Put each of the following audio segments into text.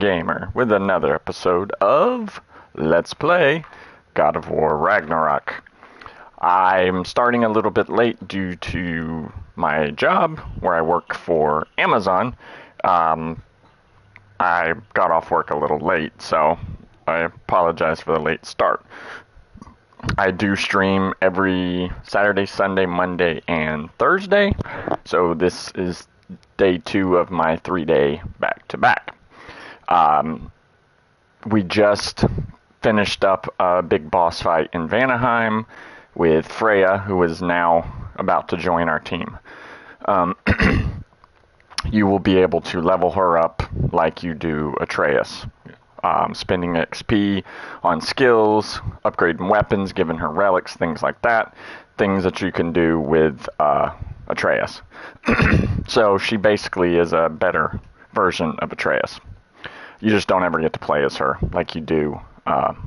Gamer with another episode of Let's Play God of War Ragnarok. I'm starting a little bit late due to my job where I work for Amazon. I got off work a little late, so I apologize for the late start. I do stream every Saturday, Sunday, Monday, and Thursday, so this is day 2 of my 3-day back-to-back. We just finished up a big boss fight in Vanaheim with Freya, who is now about to join our team. You will be able to level her up like you do Atreus. Spending XP on skills, upgrading weapons, giving her relics, things like that. Things that you can do with Atreus. So she basically is a better version of Atreus. You just don't ever get to play as her like you do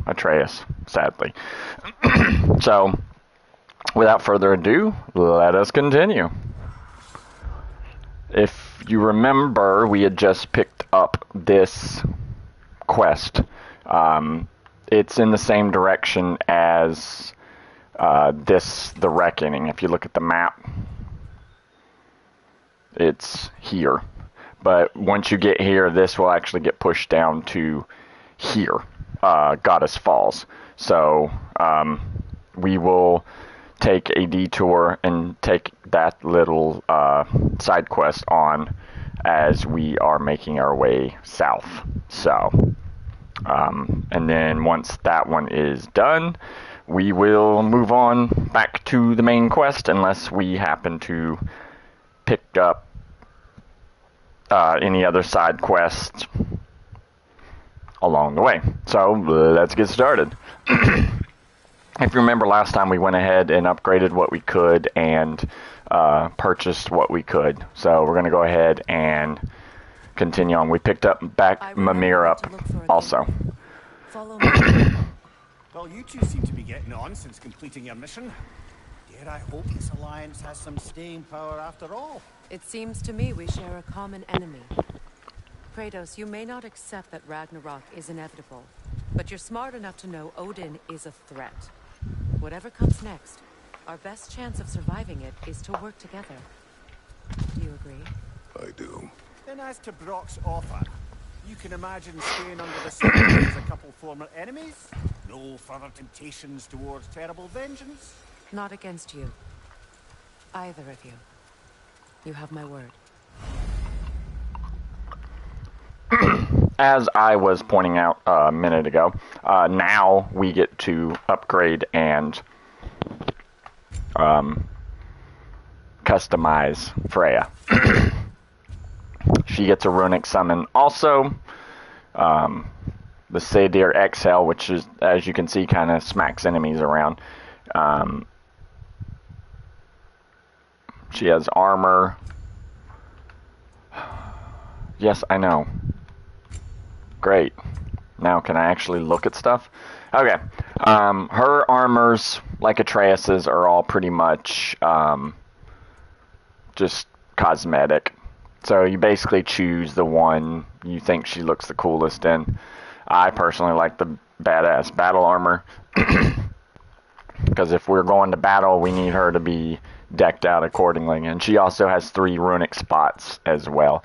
Atreus, sadly. So, without further ado, let us continue. If you remember, we had just picked up this quest. It's in the same direction as the Reckoning. If you look at the map, it's here. But once you get here, this will actually get pushed down to here, Goddess Falls. So we will take a detour and take that little side quest on as we are making our way south. So, and then once that one is done, we will move on back to the main quest unless we happen to pick up any other side quests along the way. So let's get started. If you remember last time, we went ahead and upgraded what we could and purchased what we could. So we're going to go ahead and continue on. We picked back Mimir up also. Follow me. Well, you two seem to be getting on since completing your mission. Dare I hope this alliance has some staying power after all? It seems to me we share a common enemy. Kratos, you may not accept that Ragnarok is inevitable, but you're smart enough to know Odin is a threat. Whatever comes next, our best chance of surviving it is to work together. Do you agree? I do. Then as to Brock's offer, you can imagine staying under the sun as a couple former enemies? No further temptations towards terrible vengeance? Not against you. Either of you. You have my word. As I was pointing out a minute ago, now we get to upgrade and customize Freya. She gets a runic summon also. The Sadir Exhale, which is, as you can see, kind of smacks enemies around. She has armor. Yes, I know. Great. Now can I actually look at stuff? Okay. Her armors, like Atreus's, are all pretty much just cosmetic. So you basically choose the one you think she looks the coolest in. I personally like the badass battle armor. Because if we're going to battle, we need her to be decked out accordingly. And she also has 3 runic spots as well.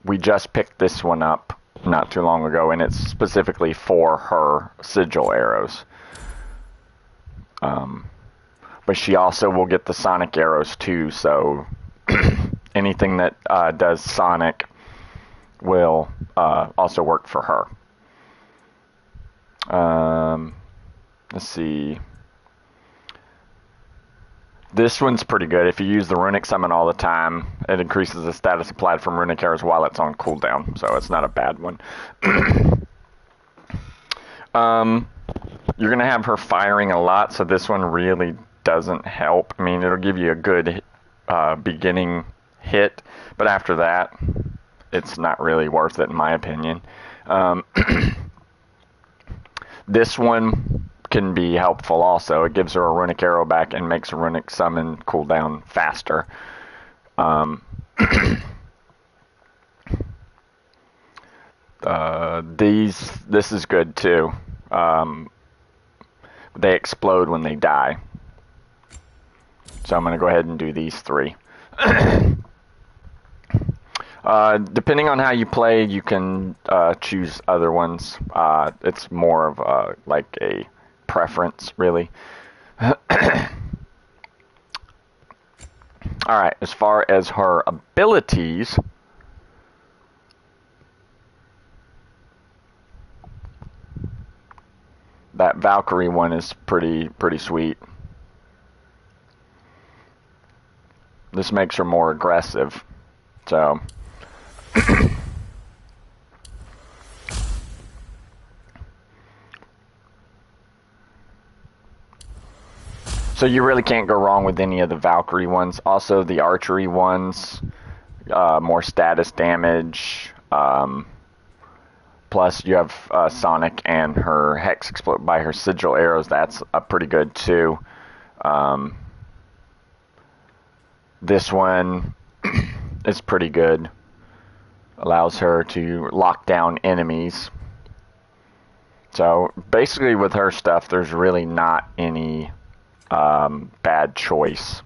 We just picked this one up not too long ago, and it's specifically for her sigil arrows. But she also will get the sonic arrows too, so anything that does sonic will also work for her. Let's see. This one's pretty good. If you use the runic summon all the time, it increases the status applied from runic arrows while it's on cooldown, so it's not a bad one. You're going to have her firing a lot, so this one really doesn't help. I mean, it'll give you a good beginning hit, but after that, it's not really worth it in my opinion. This one can be helpful also. It gives her a runic arrow back and makes a runic summon cooldown faster. This is good too. They explode when they die. So I'm going to go ahead and do these 3. Depending on how you play, you can choose other ones. It's more of like a preference, really. Alright, as far as her abilities, that Valkyrie one is pretty sweet. This makes her more aggressive. So so you really can't go wrong with any of the Valkyrie ones. Also, the archery ones, more status damage. Plus, you have Sonic and her Hex explode by her sigil arrows. That's pretty good too. This one is pretty good. Allows her to lock down enemies. So basically, with her stuff, there's really not any bad choice.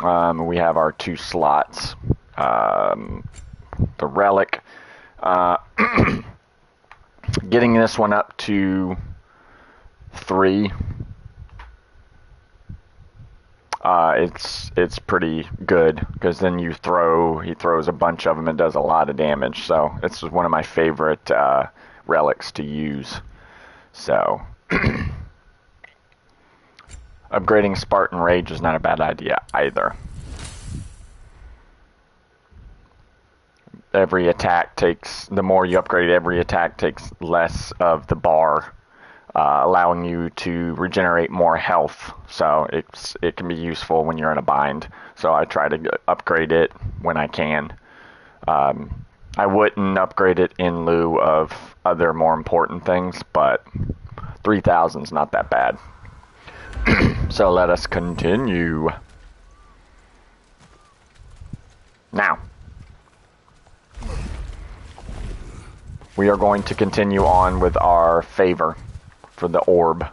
We have our 2 slots. The relic. Getting this one up to 3. It's pretty good because then he throws a bunch of them and does a lot of damage. So it's one of my favorite relics to use. So upgrading Spartan Rage is not a bad idea either. The more you upgrade, every attack takes less of the bar, allowing you to regenerate more health. So it can be useful when you're in a bind. So I try to upgrade it when I can. I wouldn't upgrade it in lieu of other more important things, but 3,000 is not that bad. So let us continue. Now, we are going to continue on with our favor for the orb.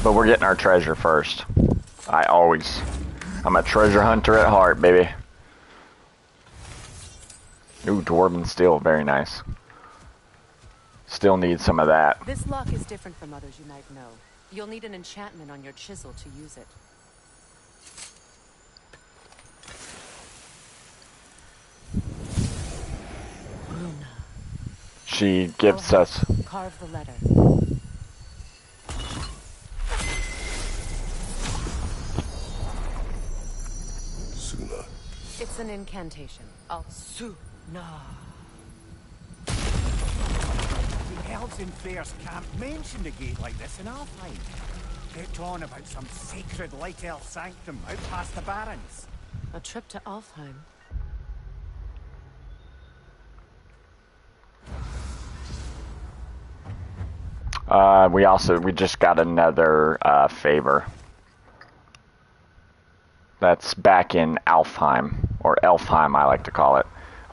But we're getting our treasure first. I'm a treasure hunter at heart, baby. Ooh, Dwarven Steel, very nice. Still need some of that. This lock is different from others you might know. You'll need an enchantment on your chisel to use it. Runa. She gives us... Carve the letter. Suna. It's an incantation. Suna. The elves in Freyr's camp mentioned a gate like this in Alfheim. Get on about some sacred light elf sanctum out past the barrens. A trip to Alfheim. We just got another favor. That's back in Alfheim, or Elfheim I like to call it.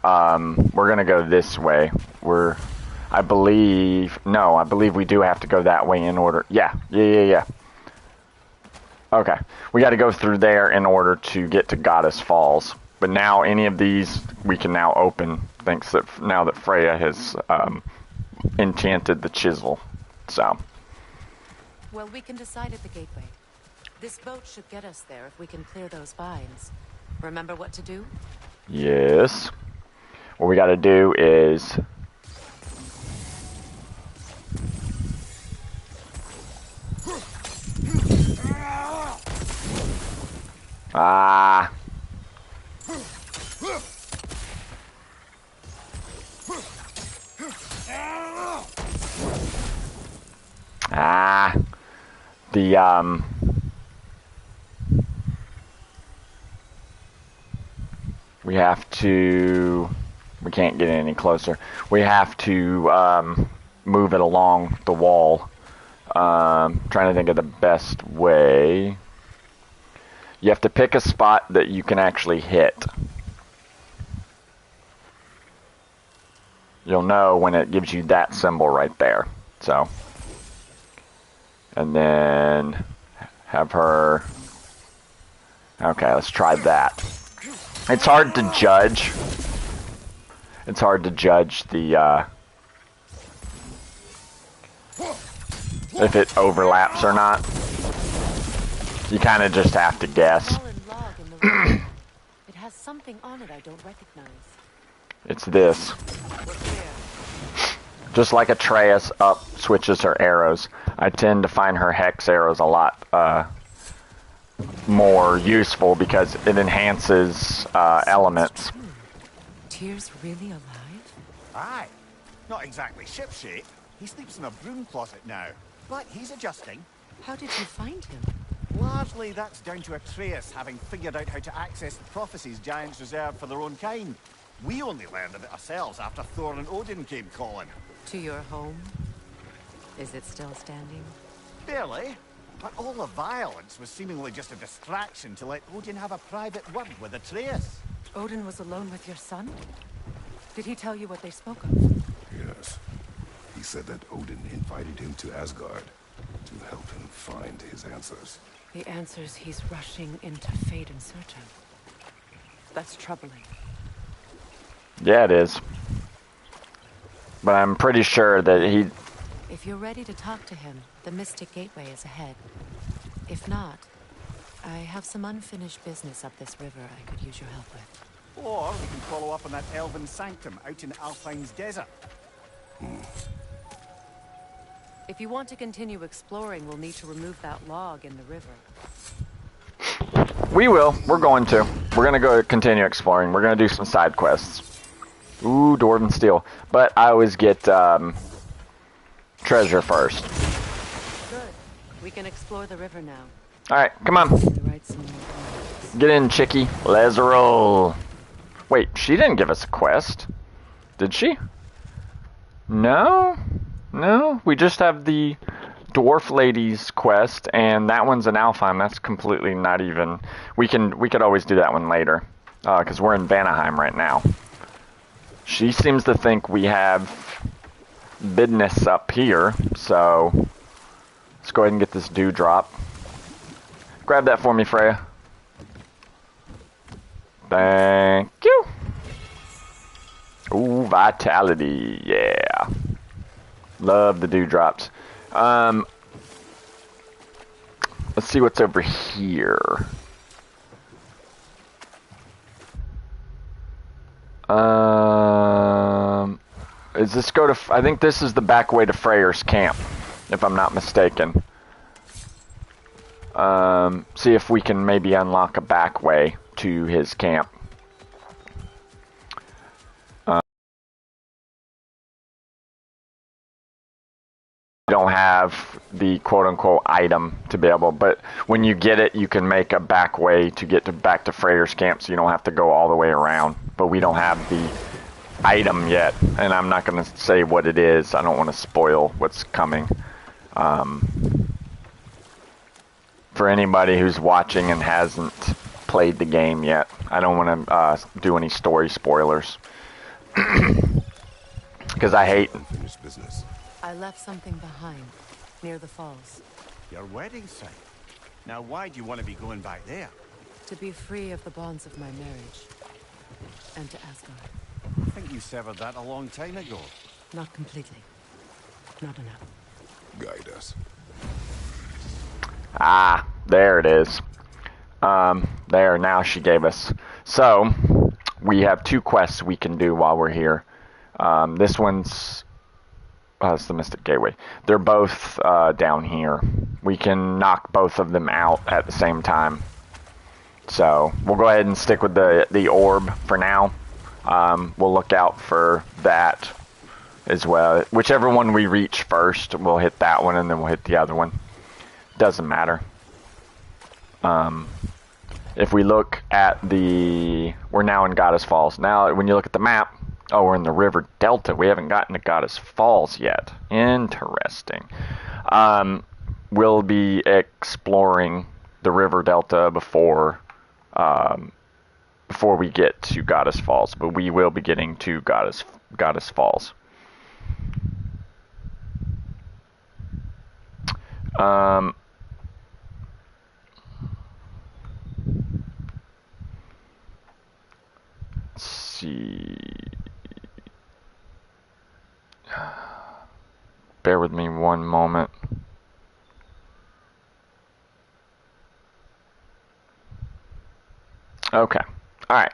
We're gonna go this way. I believe we do have to go that way in order. Yeah. Okay, we got to go through there in order to get to Goddess Falls. But now any of these we can now open, thanks now that Freya has enchanted the chisel. So. Well, we can decide at the gateway. This boat should get us there if we can clear those vines. Remember what to do? Yes. What we got to do is... we can't get any closer. We have to move it along the wall Trying to think of the best way. You have to pick a spot that you can actually hit. You'll know when it gives you that symbol right there. So, and then have her. Okay, let's try that. It's hard to judge. It's hard to judge the if it overlaps or not. You kind of just have to guess. It has something on it I don't recognize. It's this. Just like Atreus up switches her arrows, I tend to find her hex arrows a lot more useful because it enhances elements. Tyr's really alive? Aye. Not exactly shipshape. He sleeps in a broom closet now. But he's adjusting. How did you find him? Largely that's down to Atreus having figured out how to access the prophecies giants reserved for their own kind. We only learned of it ourselves after Thor and Odin came calling. To your home? Is it still standing? Barely. But all the violence was seemingly just a distraction to let Odin have a private word with Atreus. Odin was alone with your son? Did he tell you what they spoke of? Yes. He said that Odin invited him to Asgard to help him find his answers. The answers he's rushing into fate in search of. That's troubling. Yeah, it is. But I'm pretty sure that he... If you're ready to talk to him, the Mystic Gateway is ahead. If not, I have some unfinished business up this river I could use your help with. Or we can follow up on that elven sanctum out in Alpine's desert. If you want to continue exploring, we'll need to remove that log in the river. We will. We're going to. We're going to go continue exploring. We're going to do some side quests. Ooh, Dwarven Steel. But I always get treasure first. Good. We can explore the river now. Alright, come on. Get in, chickie. Let's roll. Wait, she didn't give us a quest. Did she? No? No? We just have the Dwarf Lady's quest, and that one's an Alfheim. That's completely not even... We could always do that one later. Because we're in Vanaheim right now. She seems to think we have business up here, so let's go ahead and get this dewdrop. Grab that for me, Freya. Thank you. Ooh, vitality, yeah. Love the dewdrops. Let's see what's over here. Is this go to... I think this is the back way to Freyr's camp, if I'm not mistaken. See if we can maybe unlock a back way to his camp. Don't have the quote-unquote item to be able, but when you get it, you can make a back way to get back to Freyr's camp, so you don't have to go all the way around. But we don't have the item yet, and I'm not going to say what it is. I don't want to spoil what's coming. For anybody who's watching and hasn't played the game yet, I don't want to do any story spoilers. Because I hate... Unfinished business. I left something behind, near the falls. Your wedding site. Now why do you want to be going back there? To be free of the bonds of my marriage. And to Asgard. I think you severed that a long time ago. Not completely. Not enough. Guide us. Ah, there it is. There, now she gave us. So, we have 2 quests we can do while we're here. This one's... it's the Mystic Gateway. They're both down here. We can knock both of them out at the same time. So, we'll go ahead and stick with the orb for now. We'll look out for that as well. Whichever one we reach first, we'll hit that one and then we'll hit the other one. Doesn't matter. If we look at the... We're now in Goddess Falls. Now, when you look at the map... Oh, we're in the River Delta. We haven't gotten to Goddess Falls yet. Interesting. We'll be exploring the river delta before we get to Goddess Falls, but we will be getting to Goddess Falls. Let's see. Bear with me one moment. Okay. All right.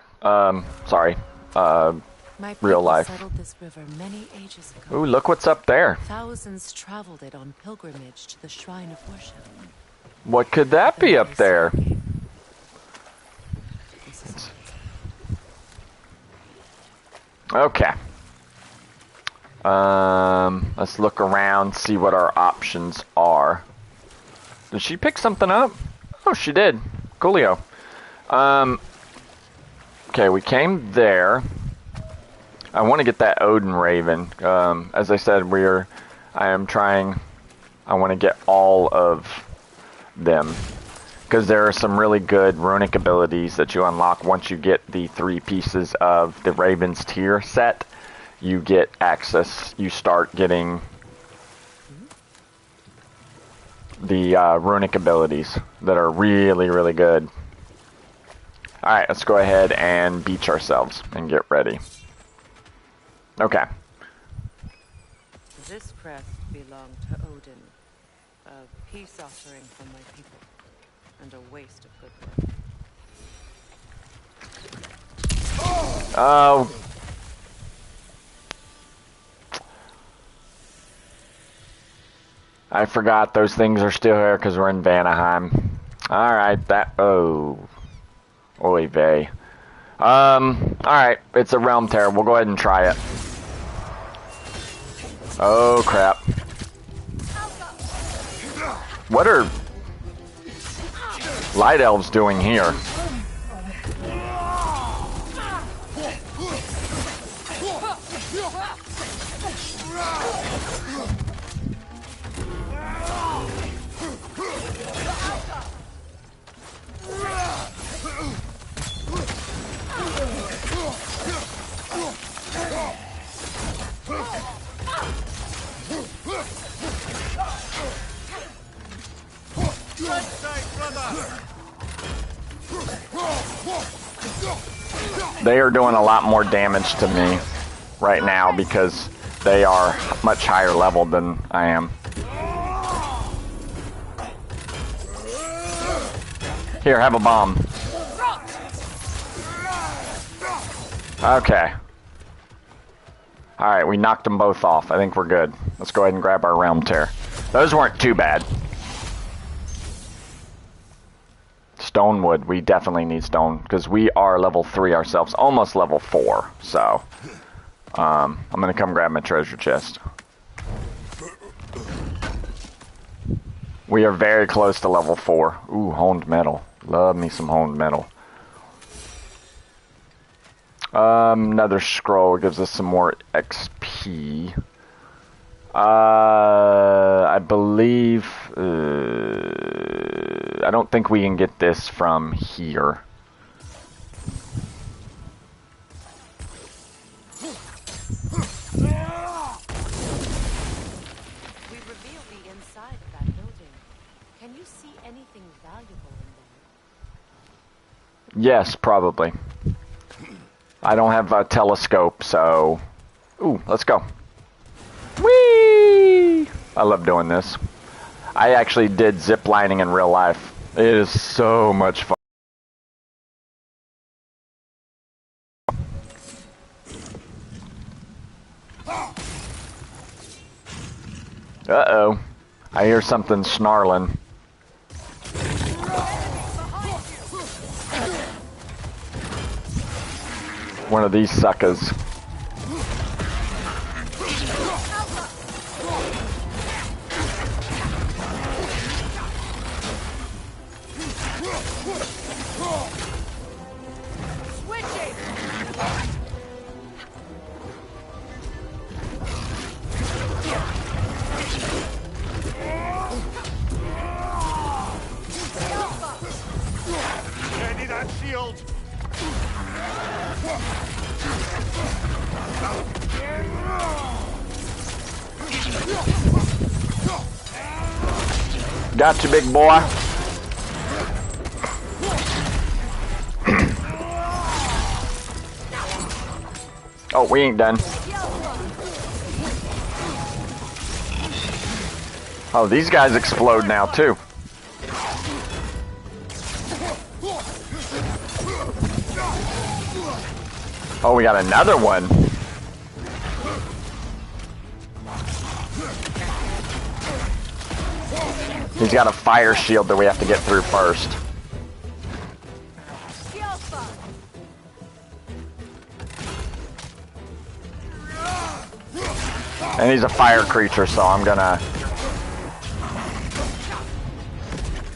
Sorry. My Real people life. settled this river many ages ago. Ooh, look what's up there. Thousands traveled it on pilgrimage to the shrine of worship. What could that be up there? This is Okay. Let's look around, see what our options are. Did she pick something up? Oh, she did. Coolio. Okay, we came there. I want to get that Odin Raven. As I said, I want to get all of them. Because there are some really good runic abilities that you unlock once you get the 3 pieces of the Raven's tier set. You get access, you start getting the runic abilities that are really, really good. Alright, let's go ahead and beach ourselves and get ready. Okay. This crest belonged to Odin, a peace offering from my people, and a waste of goodwill. Oh. I forgot those things are still here because we're in Vanaheim. Alright, Oy vey. Alright, it's a realm tear. We'll go ahead and try it. Oh, crap. What are light elves doing here? They are doing a lot more damage to me right now because they are much higher level than I am. Here, have a bomb. Okay. Alright, we knocked them both off. I think we're good. Let's go ahead and grab our realm tear. Those weren't too bad. Stonewood, we definitely need stone because we are level 3 ourselves, almost level 4. So, I'm gonna come grab my treasure chest. We are very close to level 4. Ooh, honed metal. Love me some honed metal. Another scroll gives us some more XP. I believe, I don't think we can get this from here. We revealed the inside of that building. Can you see anything valuable in there? Yes, probably. I don't have a telescope, so... Ooh, let's go. Whee! I love doing this. I actually did zip lining in real life. It is so much fun. Uh-oh. I hear something snarling. One of these suckers. shield! Got you, big boy. Oh, we ain't done. Oh, these guys explode now, too. Oh, we got another one. He's got a fire shield that we have to get through first. And he's a fire creature, so I'm gonna...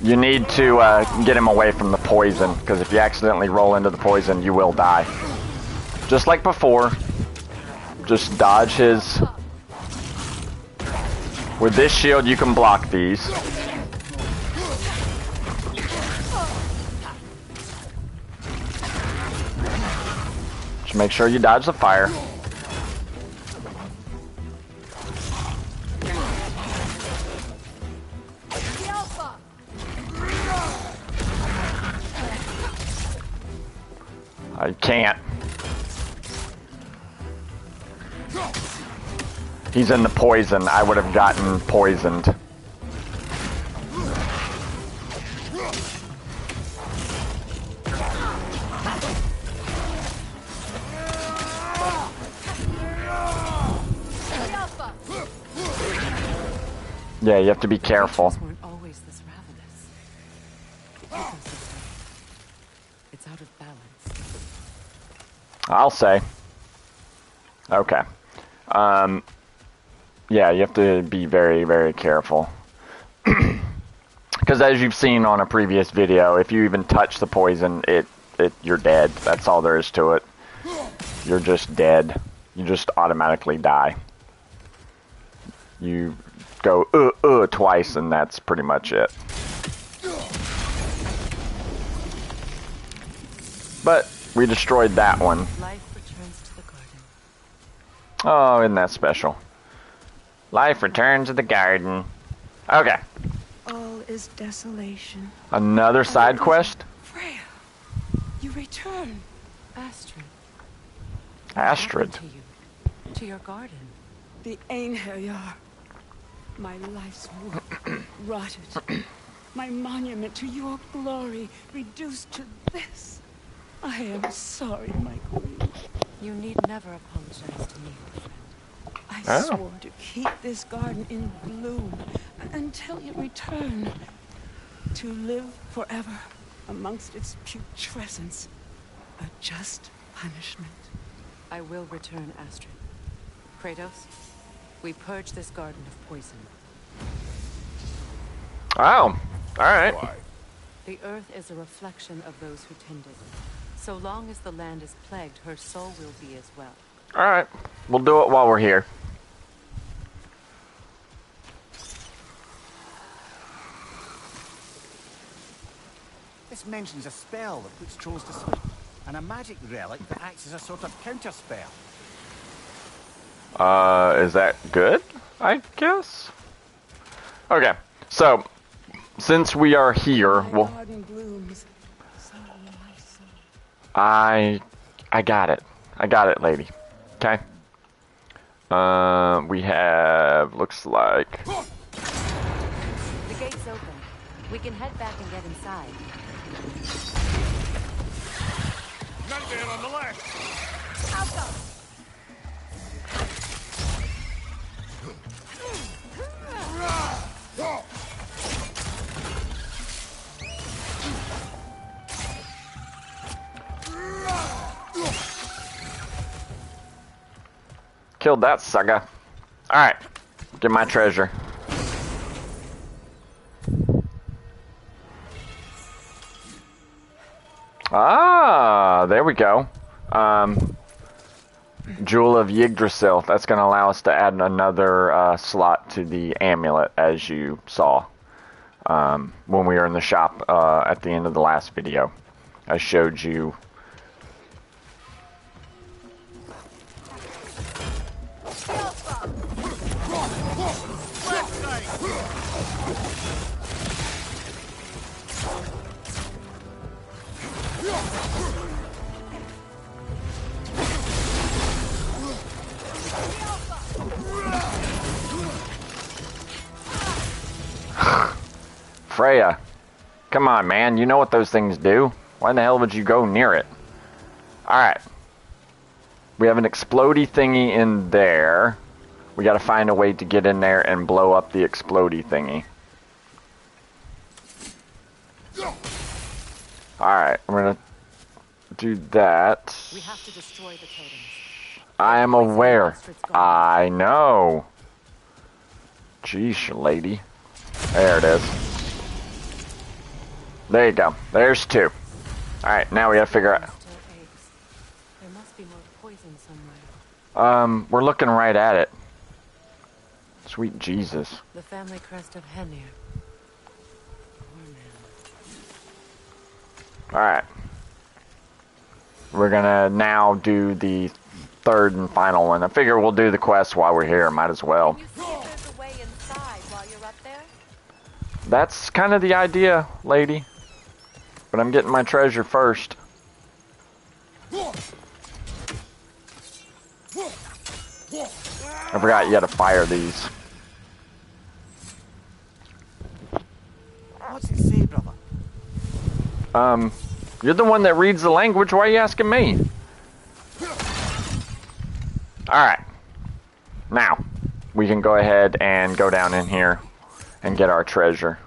You need to get him away from the poison, because if you accidentally roll into the poison, you will die. Just like before, just dodge his... With this shield, you can block these. Just make sure you dodge the fire. I can't. He's in the poison. I would have gotten poisoned. Yeah, you have to be careful. Creatures weren't always this ravenous. It's out of balance. I'll say. Okay. Yeah, you have to be very, very careful. Because as you've seen on a previous video, if you even touch the poison, you're dead. That's all there is to it. You're just dead. You just automatically die. You go twice, and that's pretty much it. But we destroyed that one. Life returns to the garden. Oh, isn't that special? Life returns to the garden. Okay. All is desolation. Another side quest? Freya, you return. Astrid. Astrid. What happened to you? To your garden. The Einherjar. My life's work rotted. My monument to your glory reduced to this. I am sorry, my queen. You need never apologize to me, my friend. I swore to keep this garden in bloom until you return. To live forever amongst its putrescence. A just punishment. I will return, Astrid. Kratos, we purge this garden of poison. Oh, alright. Why? The earth is a reflection of those who tend it. So long as the land is plagued, her soul will be as well. Alright. We'll do it while we're here. This mentions a spell that puts trolls to sleep, and a magic relic that acts as a sort of counter spell. Is that good? I guess? Okay, so, since we are here, My well, garden blooms. So will my soul. I got it. I got it, lady. Okay? We have, looks like... The gate's open. We can head back and get inside. Nightmare on the left! I'll go. Killed that sucker. Alright. Get my treasure. Ah, there we go. Jewel of Yggdrasil. That's going to allow us to add another slot to the amulet, as you saw when we were in the shop at the end of the last video. I showed you. Freya, come on, man. You know what those things do. Why in the hell would you go near it? Alright. We have an explodey thingy in there. We gotta find a way to get in there and blow up the explodey thingy. Alright, I'm gonna do that. We have to destroy the totems. I am aware. I know. Jeez, lady. There it is. There you go. There's two. Alright, now we gotta figure out. Still aches. There must be more poison somewhere. We're looking right at it. Sweet Jesus. The family crest of Henir. Poor man. Alright. We're gonna now do the third and final one. I figure we'll do the quest while we're here. Might as well. Can you see if there's a way inside while you're up there? That's kind of the idea, lady. But I'm getting my treasure first. I forgot you had to fire these. What's it say, brother? You're the one that reads the language. Why are you asking me? Alright. Now, we can go ahead and go down in here and get our treasure.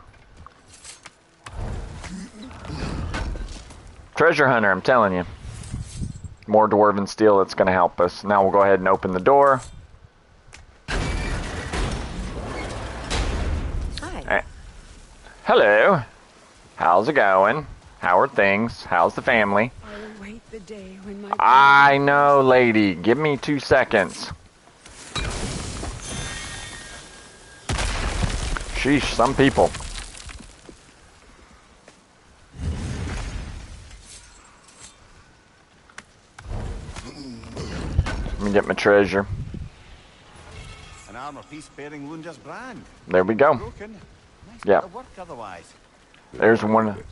Treasure hunter, I'm telling you. More dwarven steel, it's going to help us. Now we'll go ahead and open the door. Hi. Hello. How's it going? How are things? How's the family? I'll await the day when my I know, lady. Give me 2 seconds. Sheesh, some people. Let me get my treasure. An armor piece bearing Lunda's brand. There we go. Broken. Nice Yeah. bit of work otherwise. There's one.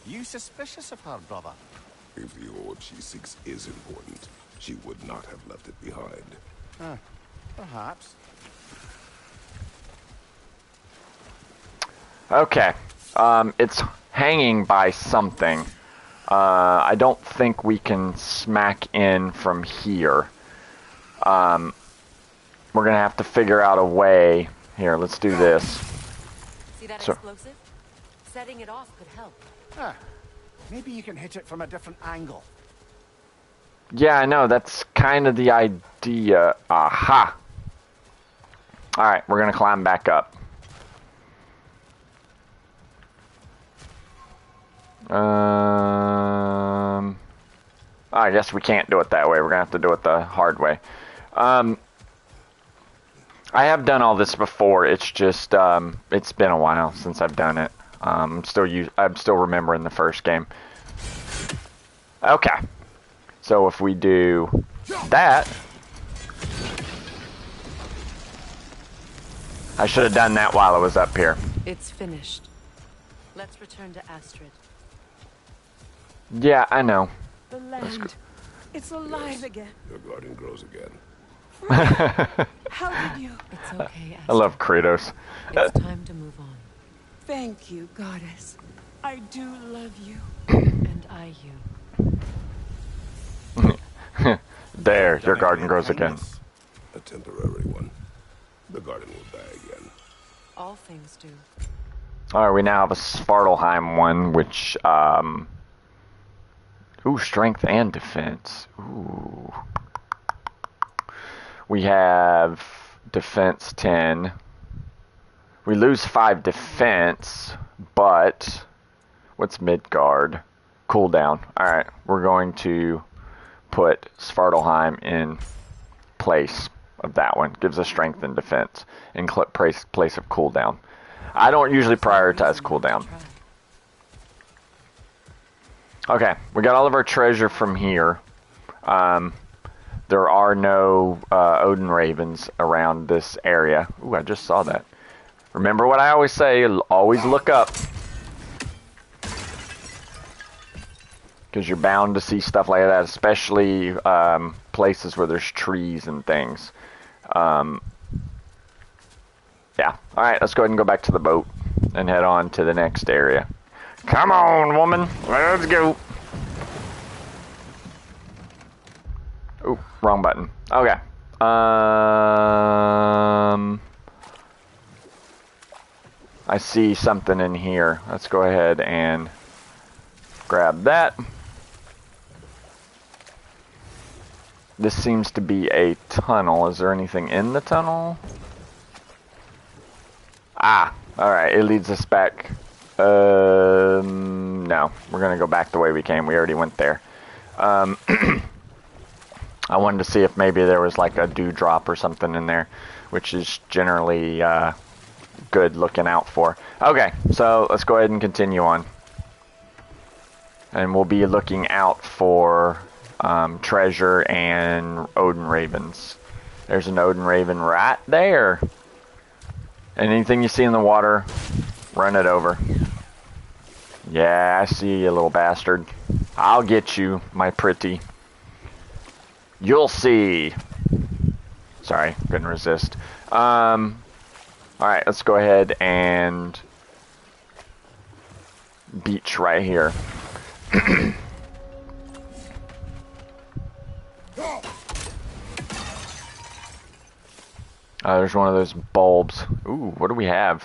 You suspicious of her, brother? If the orb she seeks is important, she would not have left it behind. Perhaps. Okay. It's hanging by something. I don't think we can smack in from here. We're gonna have to figure out a way. Here, let's do this. See that So- explosive? Setting it off could help. Maybe you can hit it from a different angle. Yeah, I know. That's kind of the idea. Aha! Alright, we're gonna climb back up. I guess we can't do it that way. We're gonna have to do it the hard way. I have done all this before. It's just it's been a while since I've done it. I'm still remembering the first game. Okay, so if we do that, I should have done that while I was up here. It's finished. Let's return to Astrid. Yeah, I know. The land. It's alive again. Your garden grows again. How did you? It's okay, Astrid. I love Kratos. It's time to move on. Thank you, goddess. I do love you. And I you. There, your garden grows again. A temporary one. The garden will die again. All things do. Alright, we now have a Svartalheim one, which, ooh, strength and defense. Ooh. We have defense 10. We lose 5 defense, but what's Midgard? Cooldown. Alright, we're going to put Svartalheim in place of that one. Gives us strength and defense in place of cooldown. I don't usually prioritize cooldown. Okay, we got all of our treasure from here. There are no Odin ravens around this area. Ooh, I just saw that. Remember what I always say, always look up. Because you're bound to see stuff like that, especially places where there's trees and things. Yeah, alright, let's go ahead and go back to the boat and head on to the next area. Come on, woman, let's go. Ooh, wrong button. Okay. I see something in here. Let's go ahead and grab that. This seems to be a tunnel. Is there anything in the tunnel? Ah, alright, it leads us back. No, we're gonna go back the way we came. We already went there. I wanted to see if maybe there was like a dewdrop or something in there, which is generally good looking out for. Okay, so let's go ahead and continue on. And we'll be looking out for treasure and Odin ravens. There's an Odin raven right there. Anything you see in the water, run it over. Yeah, I see you, little bastard. I'll get you, my pretty. You'll see. Sorry, couldn't resist. Alright, let's go ahead and beach right here. There's one of those bulbs. Ooh, what do we have?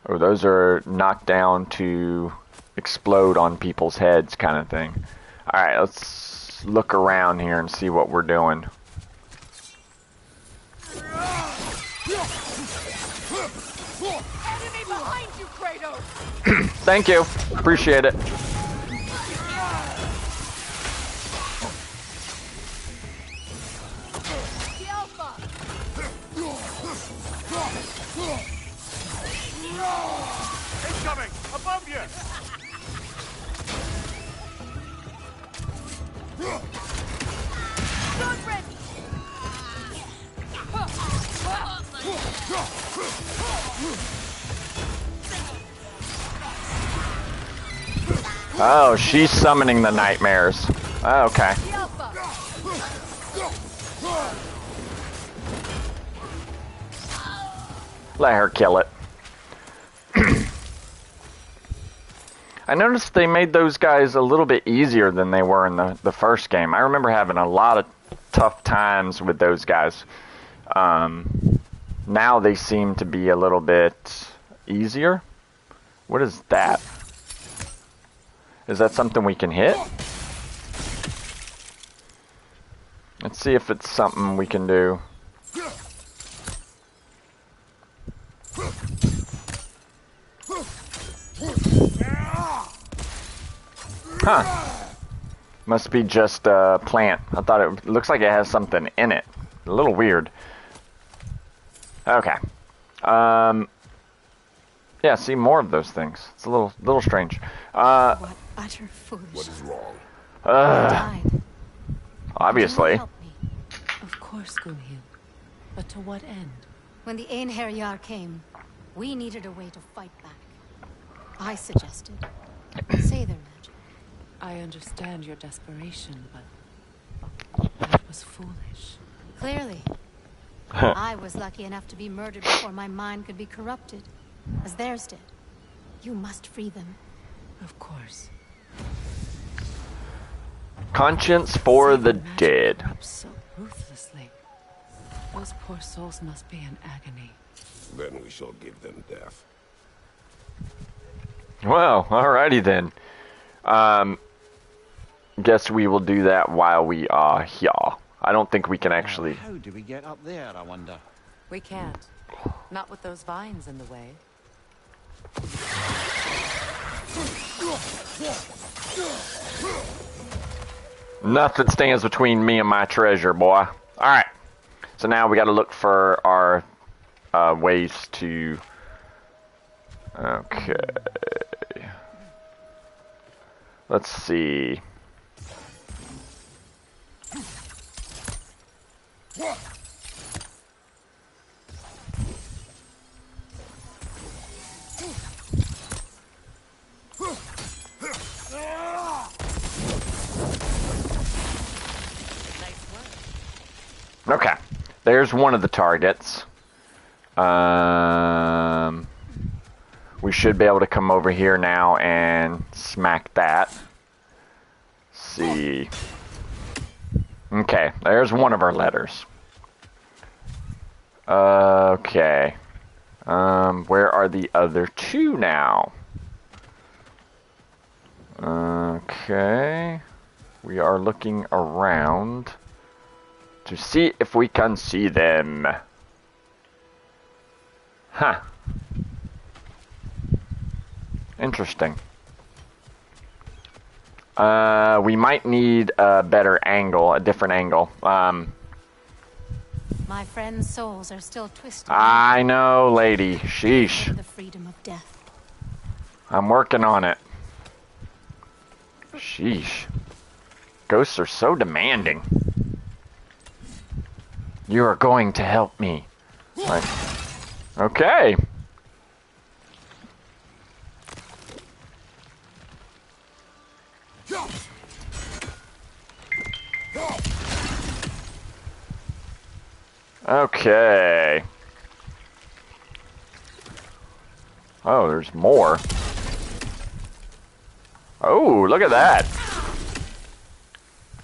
Oh, those are knocked down to explode on people's heads kind of thing. Alright, let's look around here and see what we're doing. Enemy behind you, Kratos! Thank you. Appreciate it. The Alpha! Incoming! Above you! Gun ready! Oh, she's summoning the nightmares. Oh, okay. The Alpha! Let her kill it. I noticed they made those guys a little bit easier than they were in the first game. I remember having a lot of tough times with those guys. Now they seem to be a little bit easier. What is that? Is that something we can hit? Let's see if it's something we can do. Huh. Must be just a plant. I thought it looks like it has something in it. A little weird. Okay. Yeah, see more of those things. It's a little strange. What utter foolishness. What is wrong? Died. Obviously. Help me. Of course, Gunhild. But to what end? When the Einherjar came, we needed a way to fight back. I suggested. Say their magic. I understand your desperation, but that was foolish. Clearly. I was lucky enough to be murdered before my mind could be corrupted, as theirs did. You must free them. Of course. Conscience for the Magic dead. corrupts so ruthlessly. Those poor souls must be in agony. Then we shall give them death. Well, alrighty then. Guess we will do that while we are here. I don't think we can actually... How do we get up there, I wonder? We can't. Not with those vines in the way. Nothing stands between me and my treasure, boy. Alright. So now we gotta look for our ways to... Okay. Let's see. Okay, there's one of the targets. We should be able to come over here now and smack that. Let's see. Okay, there's one of our letters. Okay. Where are the other two now? Okay. We are looking around to see if we can see them. Huh. Interesting. We might need a better angle, a different angle. My friends' souls are still twisted. I know, lady. Sheesh. The freedom of death. I'm working on it. Sheesh. Ghosts are so demanding. You are going to help me. Like, okay. Okay. Oh, there's more. Oh, look at that.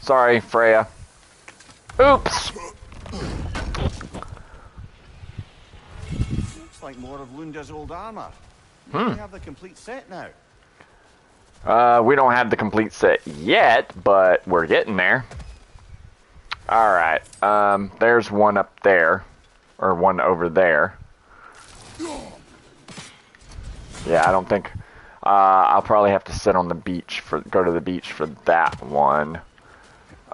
Sorry, Freya. Oops. Looks like more of Lunda's old armor. We have the complete set now. We don't have the complete set yet, but we're getting there. Alright, there's one up there. Or one over there. Yeah, I don't think... I'll probably have to sit on the beach go to the beach for that one.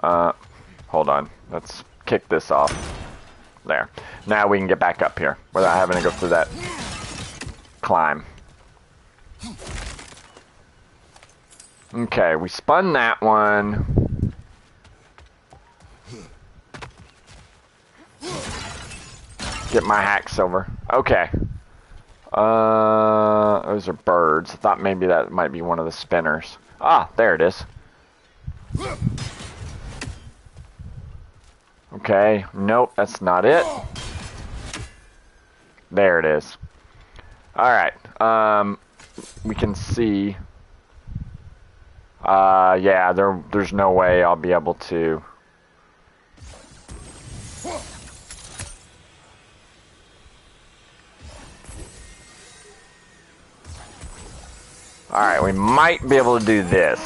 Hold on. Let's kick this off. There. Now we can get back up here without having to go through that climb. Okay, we spun that one. Get my hack silver. Okay. Those are birds. I thought maybe that might be one of the spinners. Ah, there it is. Okay, nope, that's not it. There it is. Alright, we can see. Yeah, there's no way I'll be able to. Alright, we might be able to do this.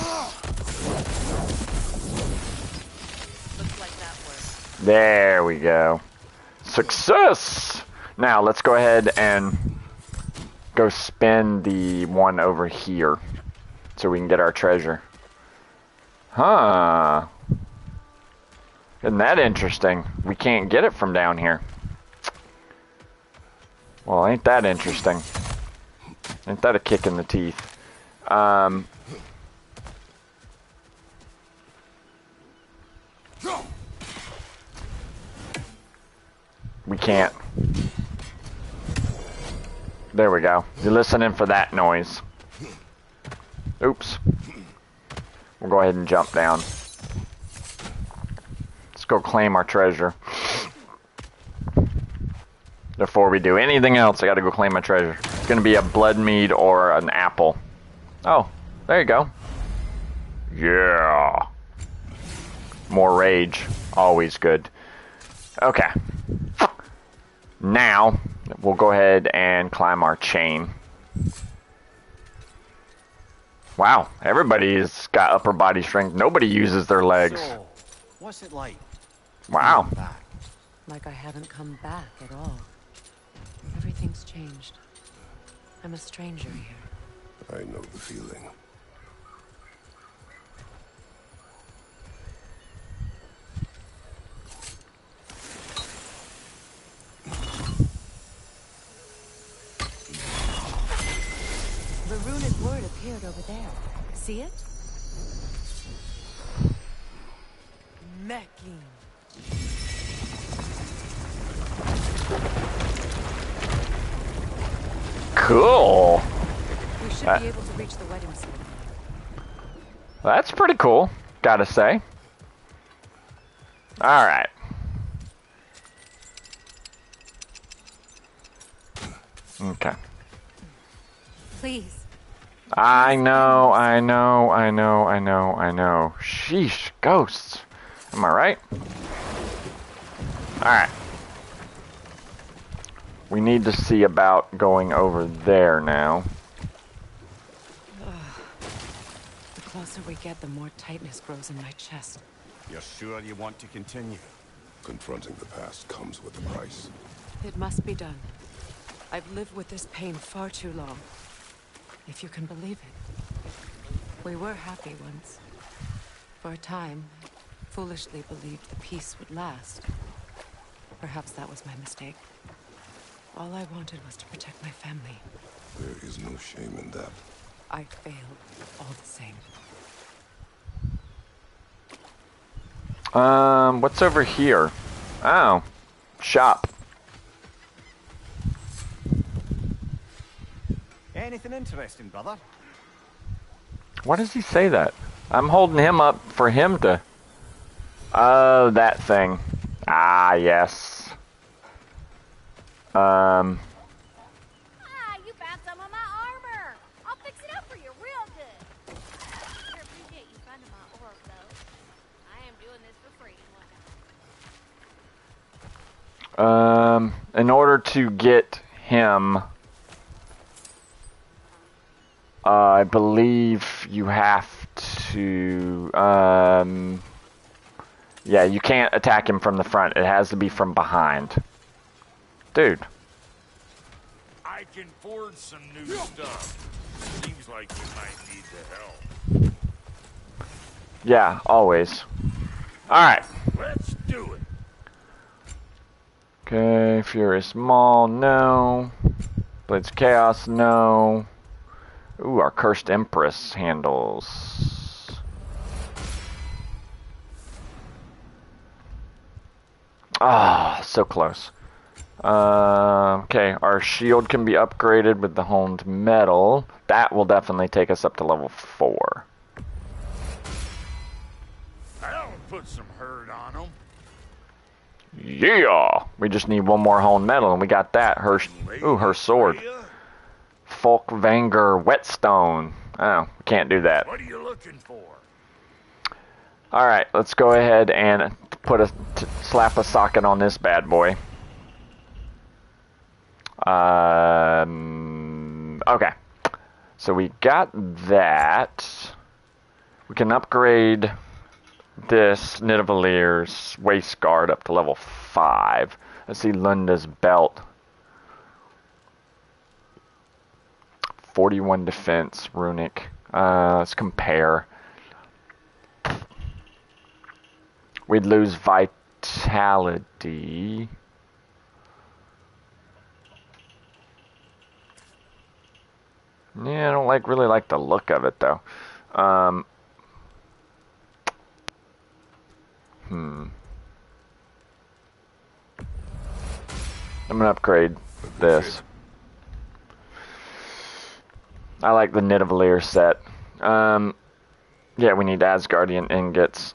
Looks like that worked. There we go. Success! Now, let's go ahead and go spin the one over here so we can get our treasure. Huh. Isn't that interesting? We can't get it from down here. Well, ain't that interesting? Ain't that a kick in the teeth? We can't. There we go. You're listening for that noise. Oops. We'll go ahead and jump down. Let's go claim our treasure. Before we do anything else, I gotta go claim my treasure. It's gonna be a blood mead or an apple. Oh, there you go. Yeah. More rage. Always good. Okay. Now, we'll go ahead and climb our chain. Wow, everybody's got upper body strength. Nobody uses their legs. So, what's it like? Wow. Back. Like I haven't come back at all. Everything's changed. I'm a stranger here. I know the feeling. The runic word appeared over there. See it? Mecking. Cool. We should be able to reach the wedding ceremony. That's pretty cool, gotta say. Alright. Okay. Please. I know. Sheesh, ghosts. Am I right? Alright. We need to see about going over there now. The closer we get, the more tightness grows in my chest. You're sure you want to continue? Confronting the past comes with a price. It must be done. I've lived with this pain far too long. If you can believe it. We were happy once. For a time, foolishly believed the peace would last. Perhaps that was my mistake. All I wanted was to protect my family. There is no shame in that. I failed, all the same. What's over here? Oh, shop. Anything interesting, brother? Why does he say that? I'm holding him up for him to... Oh, that thing. Ah, yes. Ah, you found some of my armor. I'll fix it up for you real good. I sure appreciate you finding my orb, though. I am doing this for free. In order to get him, I believe you have to, yeah, you can't attack him from the front. It has to be from behind. Dude. I can forge some new stuff. Seems like you might need the help. Yeah, always. Alright. Let's do it. Okay, Furious Maul, no. Blades of Chaos, no. Ooh, our Cursed Empress handles. Ah, so close. Okay, our shield can be upgraded with the honed metal. That will definitely take us up to level 4. That'll put some hurt on them. Yeah! We just need one more honed metal and we got that. Her sword. Folkvanger Whetstone. Oh, we can't do that. What are you looking for? Alright, let's go ahead and slap a socket on this bad boy. Okay. So we got that. We can upgrade this Nidavelir's waist guard up to level 5. Let's see Lunda's belt. 41 defense, runic. Let's compare. We'd lose vitality. Yeah, I don't really like the look of it though. I'm gonna upgrade this. I like the Nidavellir set. Yeah, we need Asgardian ingots.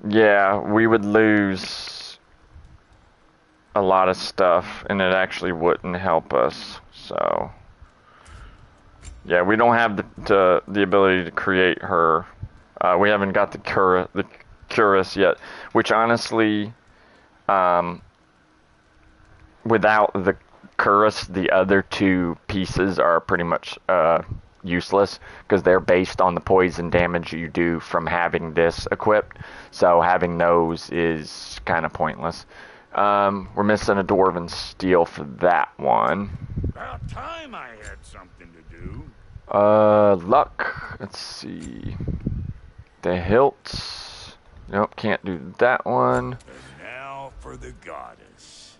Yeah, we would lose a lot of stuff, and it actually wouldn't help us. So, yeah, we don't have the ability to create her. We haven't got the Cuirass yet, which honestly, without the Cuirass, the other two pieces are pretty much useless because they're based on the poison damage you do from having this equipped. So having those is kind of pointless. We're missing a Dwarven Steel for that one. About time I had something to do. Luck. Let's see. The hilts. Nope, can't do that one. And now for the goddess.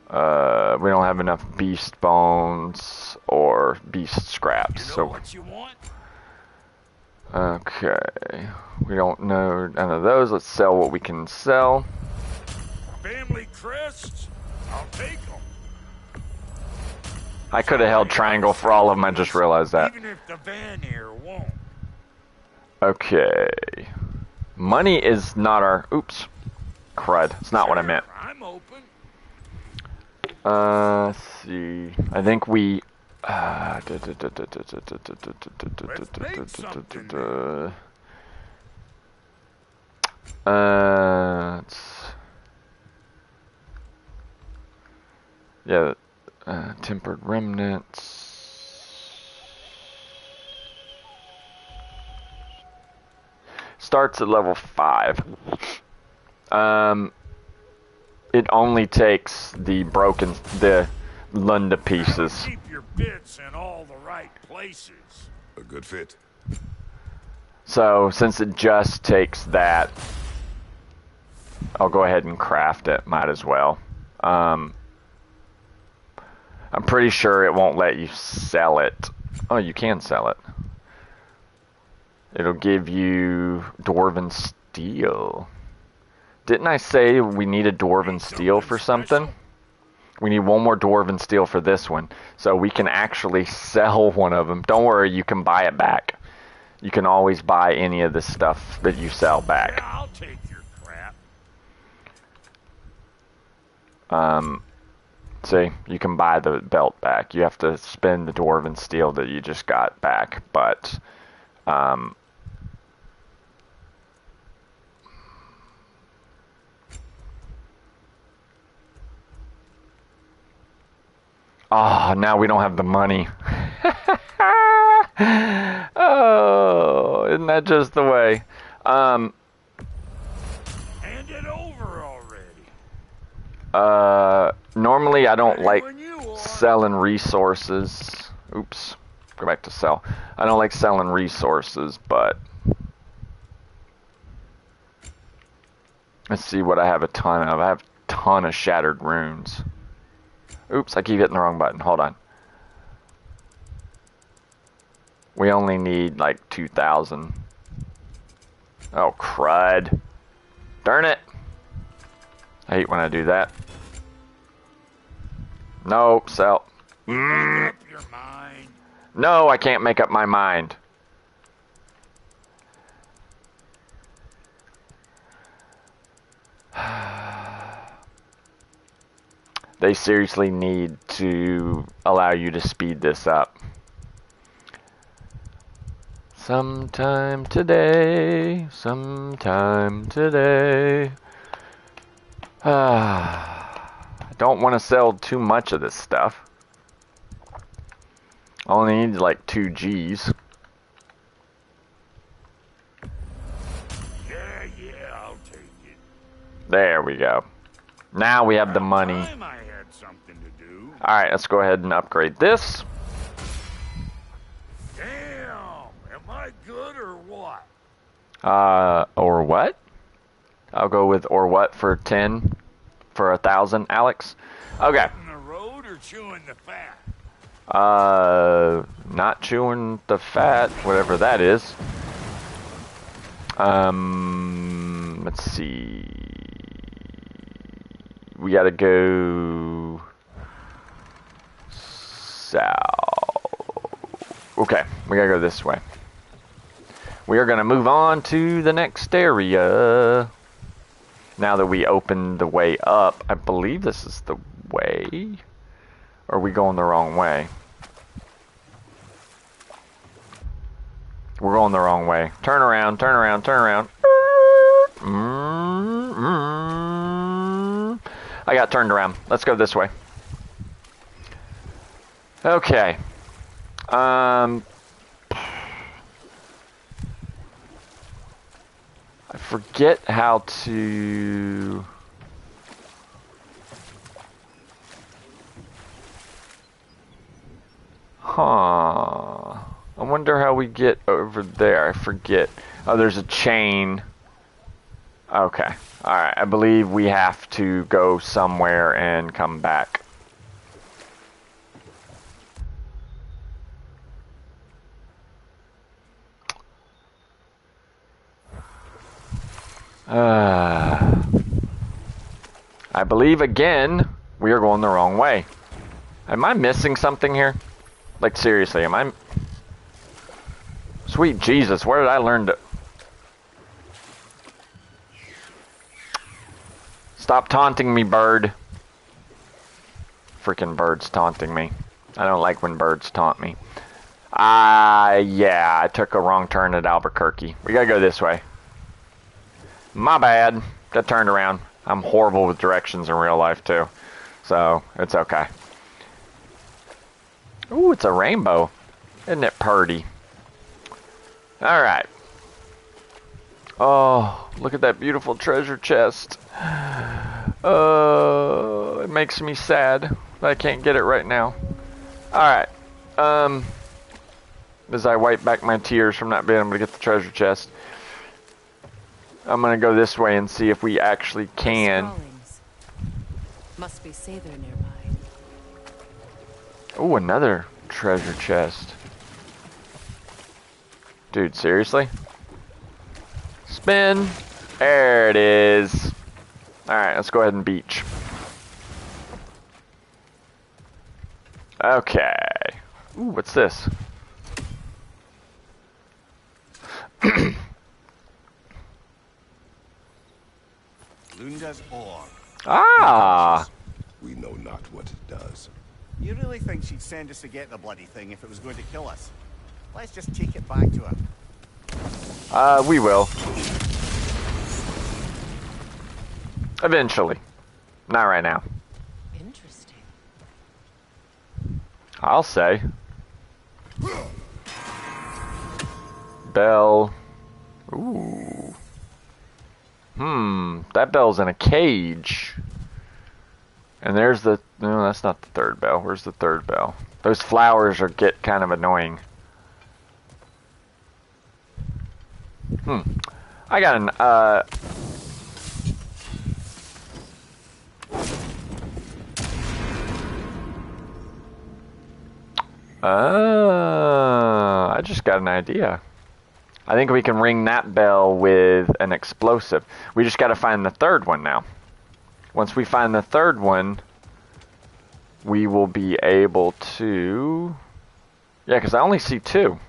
We don't have enough beast bones or beast scraps. You know So what you want? okay, we don't know none of those. Let's sell what we can sell. Family crests? I'll take them. I could have held triangle for all of them. I just realized that. Even if the Vanir won't. Okay. Money is not our... Oops. Crud. It's not what I meant. I'm open. Let's see. I think we... Let's make something. Yeah. Tempered remnants. Starts at level 5. It only takes the Lunda pieces. Keep your bits in all the right places. A good fit. So since it just takes that, I'll go ahead and craft it. Might as well. I'm pretty sure it won't let you sell it. Oh, you can sell it. It'll give you Dwarven Steel. Didn't I say we needed Dwarven Steel for something? We need one more Dwarven Steel for this one. So we can actually sell one of them. Don't worry, you can buy it back. You can always buy any of this stuff that you sell back. Yeah, I'll take your crap. See, you can buy the belt back. You have to spend the Dwarven Steel that you just got back, but oh, now we don't have the money. Oh, isn't that just the way? Hand it over already. Normally I don't like When you are. selling resources. Oops. Go back to sell. I don't like selling resources, but let's see what I have a ton of. I have a ton of shattered runes. Oops, I keep hitting the wrong button. Hold on. We only need like 2,000. Oh, crud. Darn it. I hate when I do that. Nope, sell. Make up your mind. No, I can't make up my mind. They seriously need to allow you to speed this up. Sometime today, sometime today. I don't want to sell too much of this stuff. I only need like 2 Gs. Yeah, I'll take it. There we go. Now we have the money. Time I had something to do. Alright, let's go ahead and upgrade this. Damn, am I good or what? Or what? I'll go with or what for 10, for 1,000, Alex. Okay. In the road or chewing the fat? Not chewing the fat, whatever that is. Let's see. We gotta go south. Okay, we gotta go this way. We are gonna move on to the next area. Now that we opened the way up, I believe this is the way. Or are we going the wrong way? We're going the wrong way. Turn around, turn around, turn around. I got turned around. Let's go this way. Okay. I forget how to... Huh. I wonder how we get over there. I forget. Oh, there's a chain. Okay. Alright, I believe we have to go somewhere and come back. I believe again we are going the wrong way. Am I missing something here? Like seriously, am I... Sweet Jesus, where did I learn to... Stop taunting me, bird. Freaking birds taunting me. I don't like when birds taunt me. Yeah, I took a wrong turn at Albuquerque. We gotta go this way. My bad. Got turned around. I'm horrible with directions in real life, too. So, it's okay. Ooh, it's a rainbow. Isn't it purty? Alright. Oh, look at that beautiful treasure chest. It makes me sad that I can't get it right now. Alright. As I wipe back my tears from not being able to get the treasure chest, I'm gonna go this way and see if we actually can. Must be Sather nearby. Oh, another treasure chest. Dude, seriously? Spin. There it is. Alright, let's go ahead and beach. Okay. Ooh, what's this? Lunda's ore. Ah! We know not what it does. You really think she'd send us to get the bloody thing if it was going to kill us? Let's just take it back to her. We will. Eventually. Not right now. Interesting. I'll say. Bell. Ooh. That bell's in a cage. And there's the... No, that's not the third bell. Where's the third bell? Those flowers get kind of annoying. I got an... I just got an idea. I think we can ring that bell with an explosive. We just got to find the third one now. Once we find the third one, we will be able to... Yeah, because I only see two.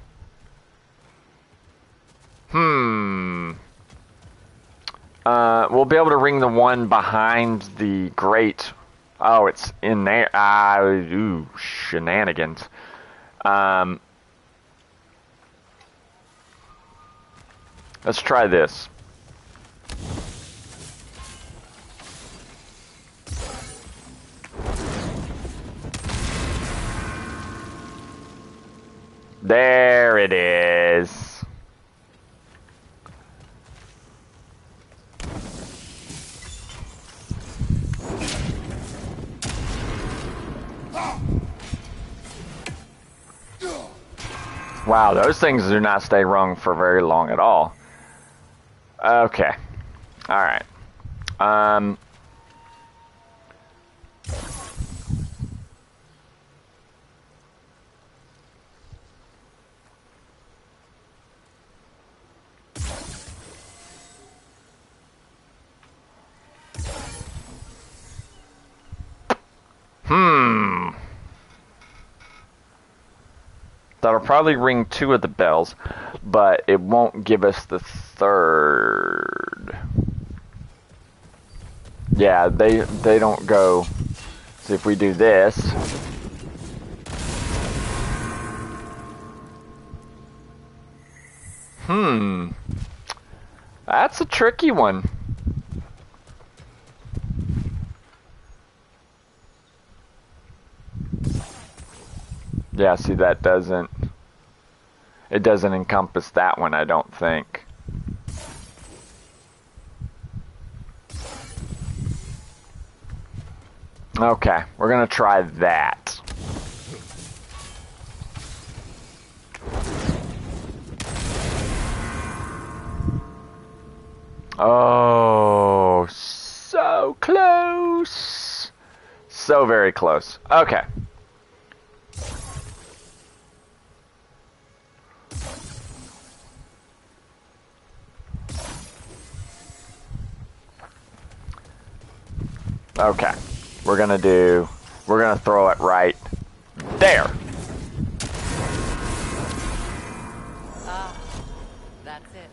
We'll be able to ring the one behind the grate. Oh, it's in there. Ooh, shenanigans. Let's try this. There it is. Wow, those things do not stay rung for very long at all. Okay. Alright. That'll probably ring two of the bells, but it won't give us the third. Yeah, they don't go. See if we do this. That's a tricky one. Yeah, see, that doesn't... It doesn't encompass that one, I don't think. Okay, we're gonna try that. Oh, close. So very close. Okay. Okay. We're gonna throw it right there. That's it.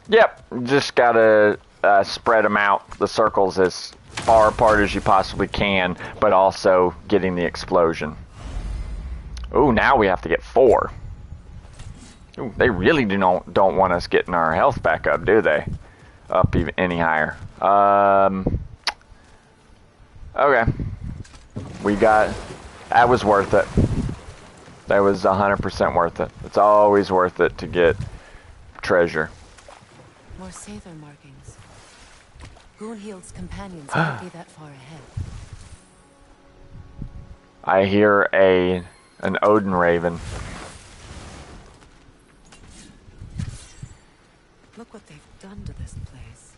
Yep. Just gotta spread them out, the circles, as far apart as you possibly can, but also getting the explosion. Ooh, now we have to get 4. Ooh, they really don't want us getting our health back up, do they? Up even any higher. Okay. We got... That was worth it. That was 100% worth it. It's always worth it to get treasure. More Sather markings. Gunhild's companions can't be that far ahead. I hear an Odin raven. Look what they've done to this place.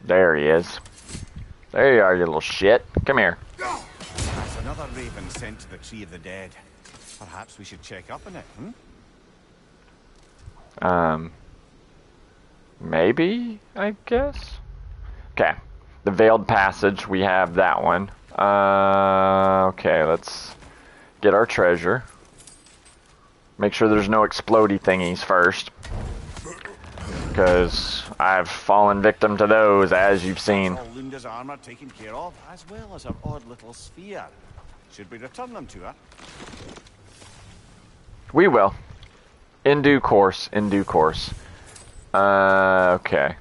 There he is. There you are, you little shit. Come here. That's another raven sent to the Tree of the Dead. Perhaps we should check up on it, Maybe, I guess? Okay. The Veiled Passage, we have that one. Okay, let's get our treasure. Make sure there's no explodey thingies first. Because I've fallen victim to those, as you've seen. All Lunda's armor taken care of, as well as her odd little sphere. Should we return them to her? We will. In due course, in due course. Okay.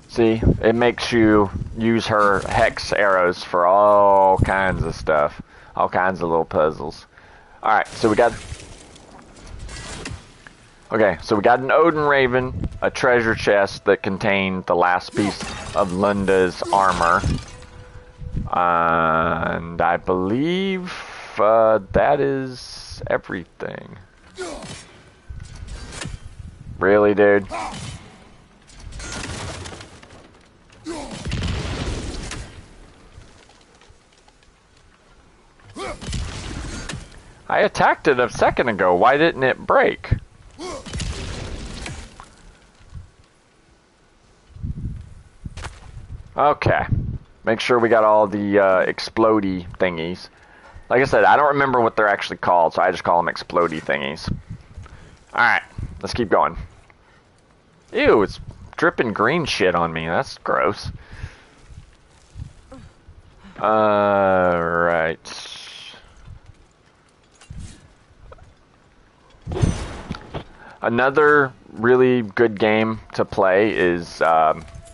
See, it makes you use her hex arrows for all kinds of stuff. All kinds of little puzzles. Alright, so we got... Okay, so we got an Odin Raven, a treasure chest that contained the last piece of Lunda's armor. And I believe that is everything. Really, dude? I attacked it a second ago. Why didn't it break? Okay. Make sure we got all the explodey thingies. Like I said, I don't remember what they're actually called, so I just call them explodey thingies. Alright, let's keep going. Ew, it's dripping green shit on me. That's gross. Alright. Another really good game to play is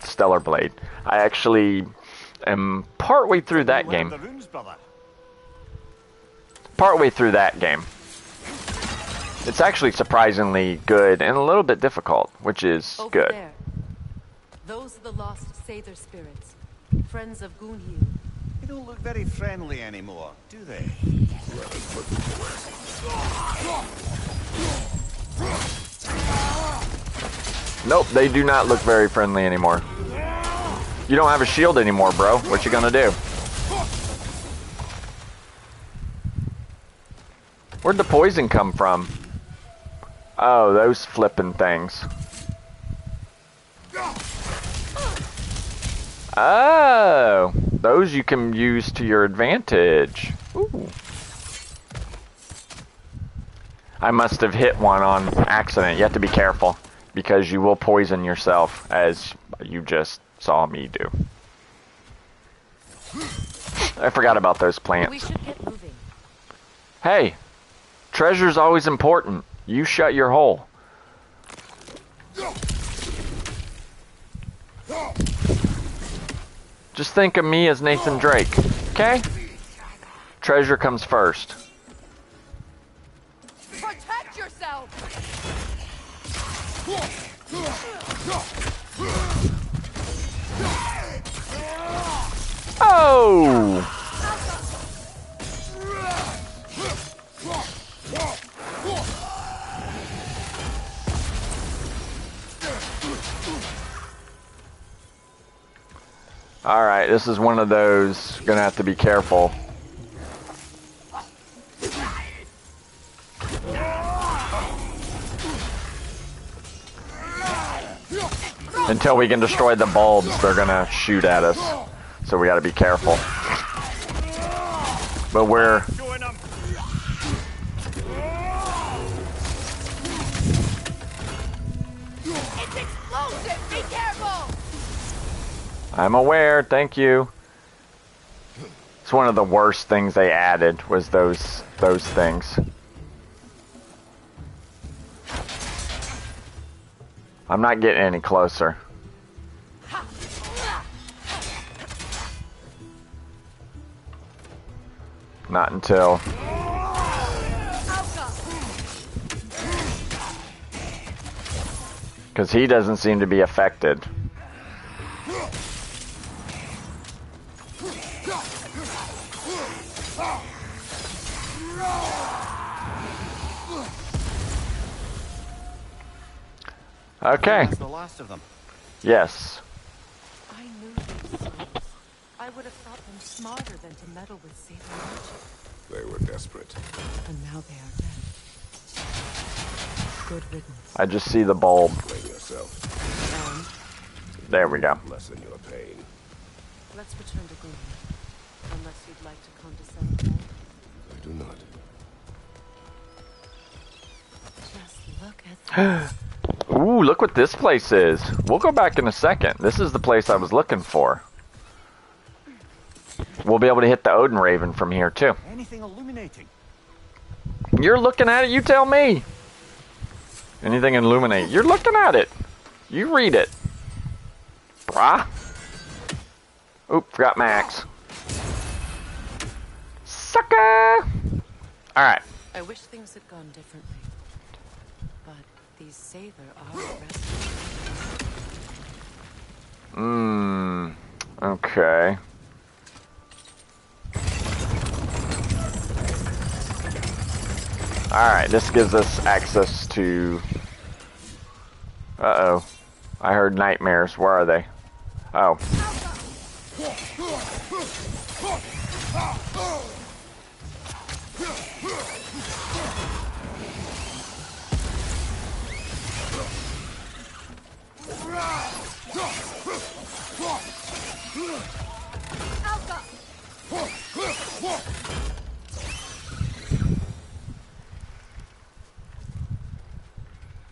Stellar Blade. I actually am partway through that game. Partway through that game. It's actually surprisingly good and a little bit difficult, which is Over good. there. Those are the lost Sather spirits, friends of Gunhild. They don't look very friendly anymore, do they? Nope, they do not look very friendly anymore. You don't have a shield anymore, bro. What you gonna do? Where'd the poison come from? Oh, those flippin' things. Oh, those you can use to your advantage. Ooh. I must have hit one on accident. You have to be careful, because you will poison yourself, as you just saw me do. I forgot about those plants. We should get moving. Hey, treasure's always important. You shut your hole. Just think of me as Nathan Drake, okay? Treasure comes first. Protect yourself! Oh! Alright, this is one of those. Gonna have to be careful. Until we can destroy the bulbs, they're gonna shoot at us. So we gotta be careful. But we're... It's explosive! Be careful! I'm aware, thank you. It's one of the worst things they added, was those things. I'm not getting any closer. Not until... Because he doesn't seem to be affected. Okay. That's the last of them. Yes. I knew these souls. I would have thought them smarter than to meddle with Satan's magic. They were desperate. And now they are dead. Good riddance. I just see the bulb. Blame yourself. And There we go. Lessen your pain. let's return to Gloom. Unless you'd like to condescend more. I do not. Just look at this. Ooh, look what this place is. We'll go back in a second. This is the place I was looking for. We'll be able to hit the Odin Raven from here, too. Anything illuminating? You're looking at it, you tell me. Anything illuminate. You're looking at it. You read it. Brah. Oop, forgot my axe. Sucker! Alright. I wish things had gone differently. But these Sather are rescued. Okay. Alright, this gives us access to... Uh-oh. I heard nightmares. Where are they? Oh.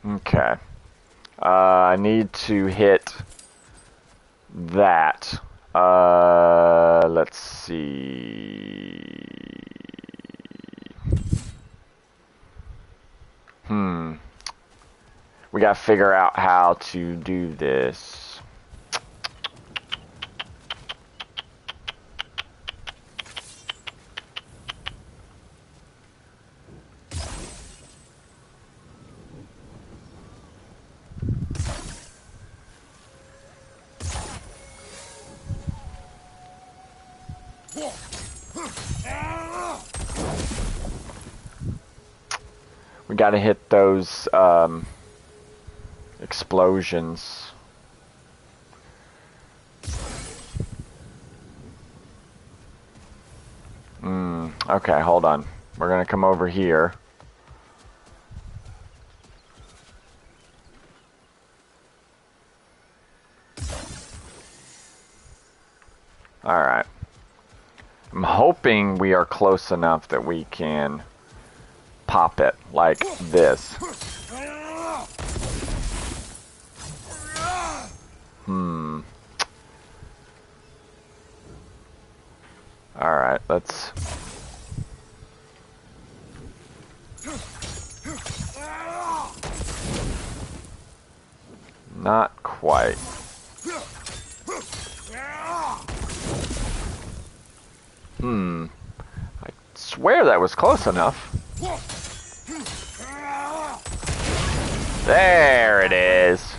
Okay. I need to hit that. Let's see. We gotta figure out how to do this. We gotta hit those explosions. Okay, hold on. We're gonna come over here. Alright. I'm hoping we are close enough that we can pop it like this. Alright, let's... Not quite. I swear that was close enough. There it is.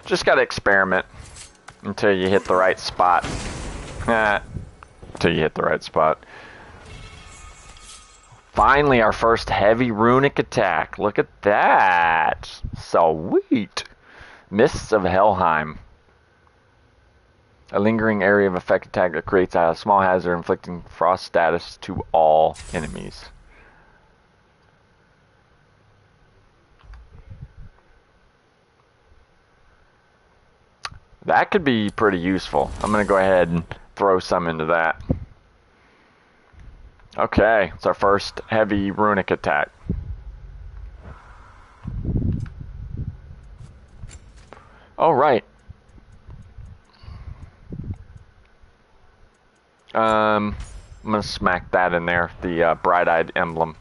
Just gotta experiment until you hit the right spot. Until you hit the right spot. Finally, our first heavy runic attack. Look at that. Sweet. Mists of Helheim. A lingering area of effect attack that creates a small hazard, inflicting frost status to all enemies. That could be pretty useful. I'm going to go ahead and throw some into that. Okay, it's our first heavy runic attack. Oh, right. I'm going to smack that in there, the bright-eyed emblem.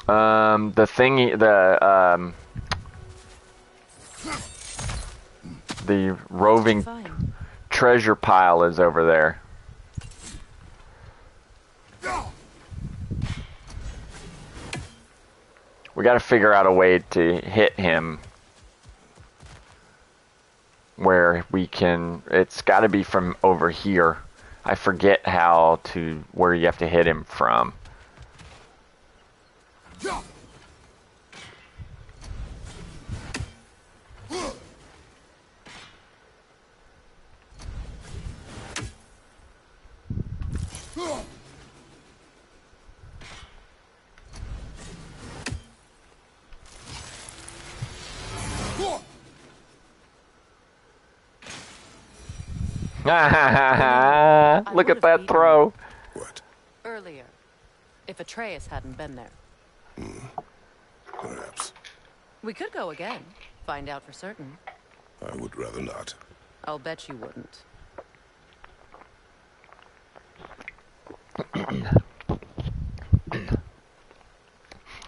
The thingy, the roving treasure pile is over there. We got to figure out a way to hit him where we can. It's got to be from over here. I forget where you have to hit him from. Look at that throw. What? Earlier, if Atreus hadn't been there. Perhaps. We could go again, find out for certain. I would rather not. I'll bet you wouldn't.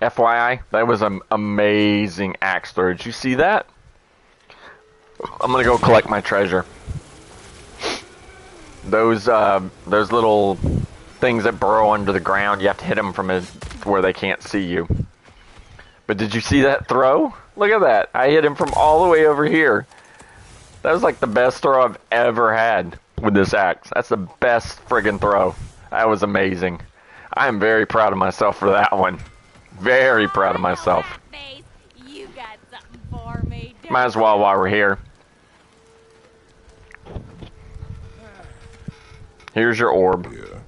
FYI, that was an amazing axe throw. Did you see that? I'm gonna go collect my treasure. Those little things that burrow under the ground, you have to hit them from where they can't see you. But did you see that throw? Look at that. I hit him from all the way over here. That was like the best throw I've ever had with this axe. That's the best friggin' throw. That was amazing. I am very proud of myself for that one. Very proud of myself. You got something for me, Might as well while we're here. Here's your orb. Yeah.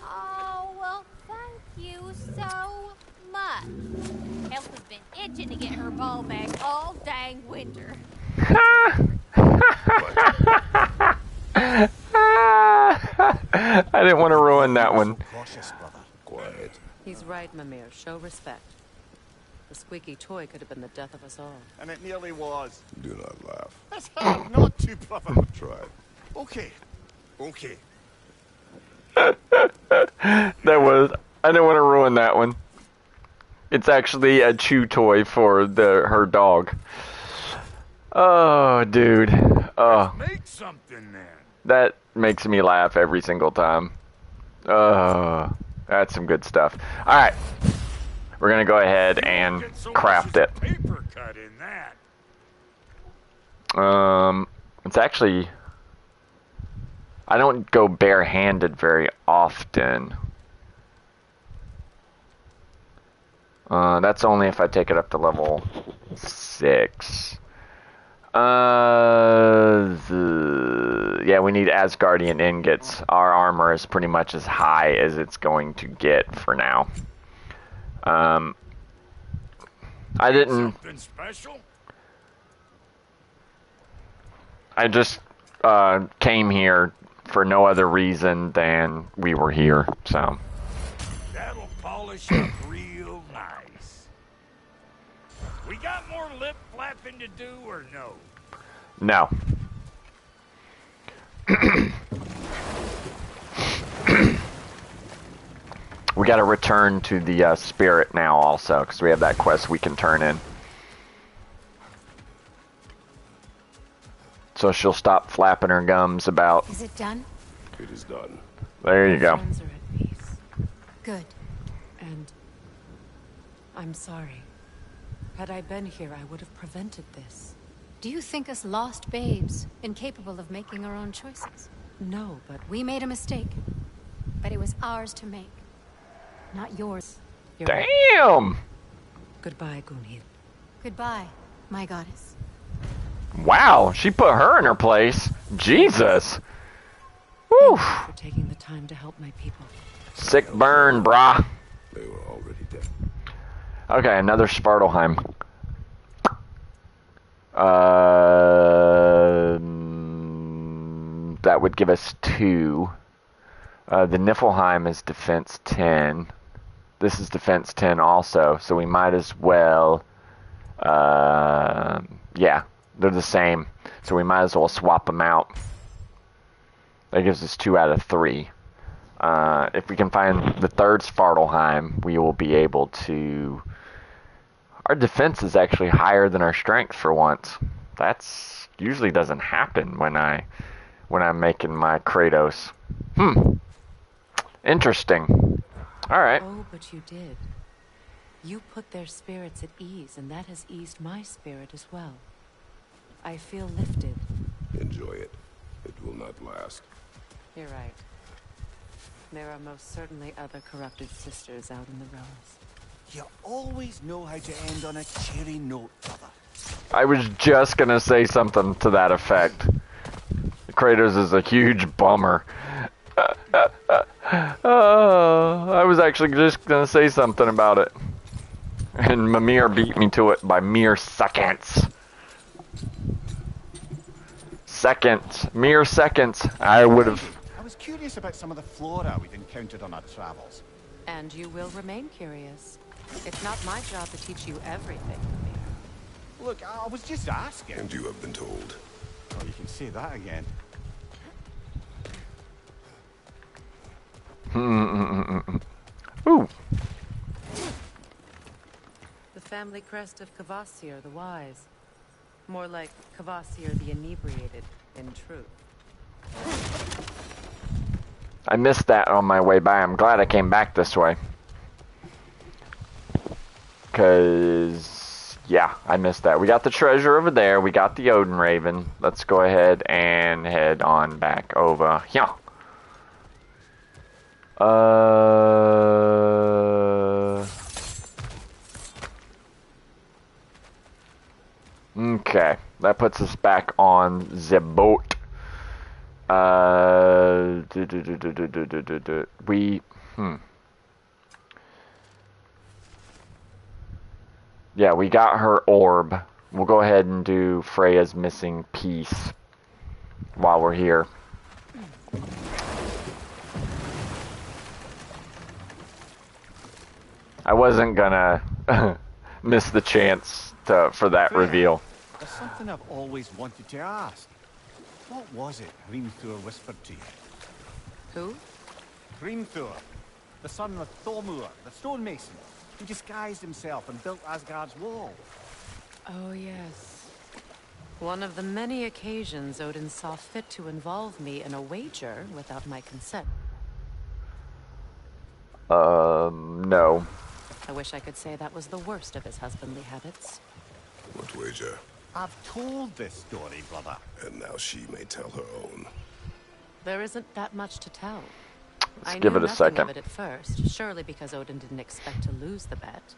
Oh, well, thank you so much. Elf has been itching to get her ball back all dang winter. I didn't want to ruin that one. Cautious, brother. Quiet. He's right, Mimir. Show respect. The squeaky toy could have been the death of us all. And it nearly was. Do not laugh. That's hard not to, brother. Try. Okay. Okay. I didn't want to ruin that one. It's actually a chew toy for her dog. Oh, dude. Oh, Make something then. that makes me laugh every single time. Oh, that's some good stuff. All right, we're gonna go ahead and Get so craft much it. as a paper cut in that. It's actually, I don't go barehanded very often. That's only if I take it up to level 6. Yeah, we need Asgardian ingots. Our armor is pretty much as high as it's going to get for now. I didn't. Something special? I just came here for no other reason than we were here. So. That'll polish up real nice. We got more lip flapping to do or no? No. We got to return to the spirit now also, because we have that quest we can turn in. So she'll stop flapping her gums about. Is it done? It is done. There you go. Friends are at peace. Good. And I'm sorry. Had I been here, I would have prevented this. Do you think us lost babes, incapable of making our own choices? No, but We made a mistake, but it was ours to make, not yours. you're right. Damn! Goodbye, Gunhild. Goodbye, my goddess. Wow, she put her in her place. Jesus. Woo. Thank you for taking the time to help my people. Sick burn, brah. They were already dead. Okay, another Svartalheim. That would give us 2. The Niflheim is defense 10. This is defense 10 also, so we might as well... yeah, they're the same. So we might as well swap them out. That gives us 2 out of 3. If we can find the third Svartalheim, we will be able to... Our defense is actually higher than our strength for once. That's usually doesn't happen when I'm making my Kratos. Interesting. Alright. Oh, but you did. You put their spirits at ease, and that has eased my spirit as well. I feel lifted. Enjoy it. It will not last. You're right. There are most certainly other corrupted sisters out in the realms. You always know how to end on a cheery note, brother. I was just gonna say something to that effect. Kratos is a huge bummer. I was actually just gonna say something about it. And Mimir beat me to it by mere seconds. Mere seconds. I would have... I was curious about some of the flora we've encountered on our travels. And you will remain curious. It's not my job to teach you everything, Mimir. Look, I was just asking. And you have been told. Oh, you can say that again. Ooh. The family crest of Kvasir the Wise. More like Kvasir the Inebriated, in truth. I missed that on my way by. I'm glad I came back this way. Because, yeah, I missed that. We got the treasure over there. We got the Odin Raven. Let's go ahead and head on back over here. Okay, that puts us back on the boat. Yeah, we got her orb. We'll go ahead and do Freya's missing piece while we're here. I wasn't gonna miss the chance for that reveal. There's something I've always wanted to ask. What was it Hrimthur whispered to you? Who? Hrimthur, the son of Thormur, the stonemason, who disguised himself and built Asgard's wall. Oh, yes. One of the many occasions Odin saw fit to involve me in a wager without my consent. No. I wish I could say that was the worst of his husbandly habits. What wager? I've told this story, brother. And now she may tell her own. There isn't that much to tell. Let's give it a second. I knew nothing of it at first, surely because Odin didn't expect to lose the bet.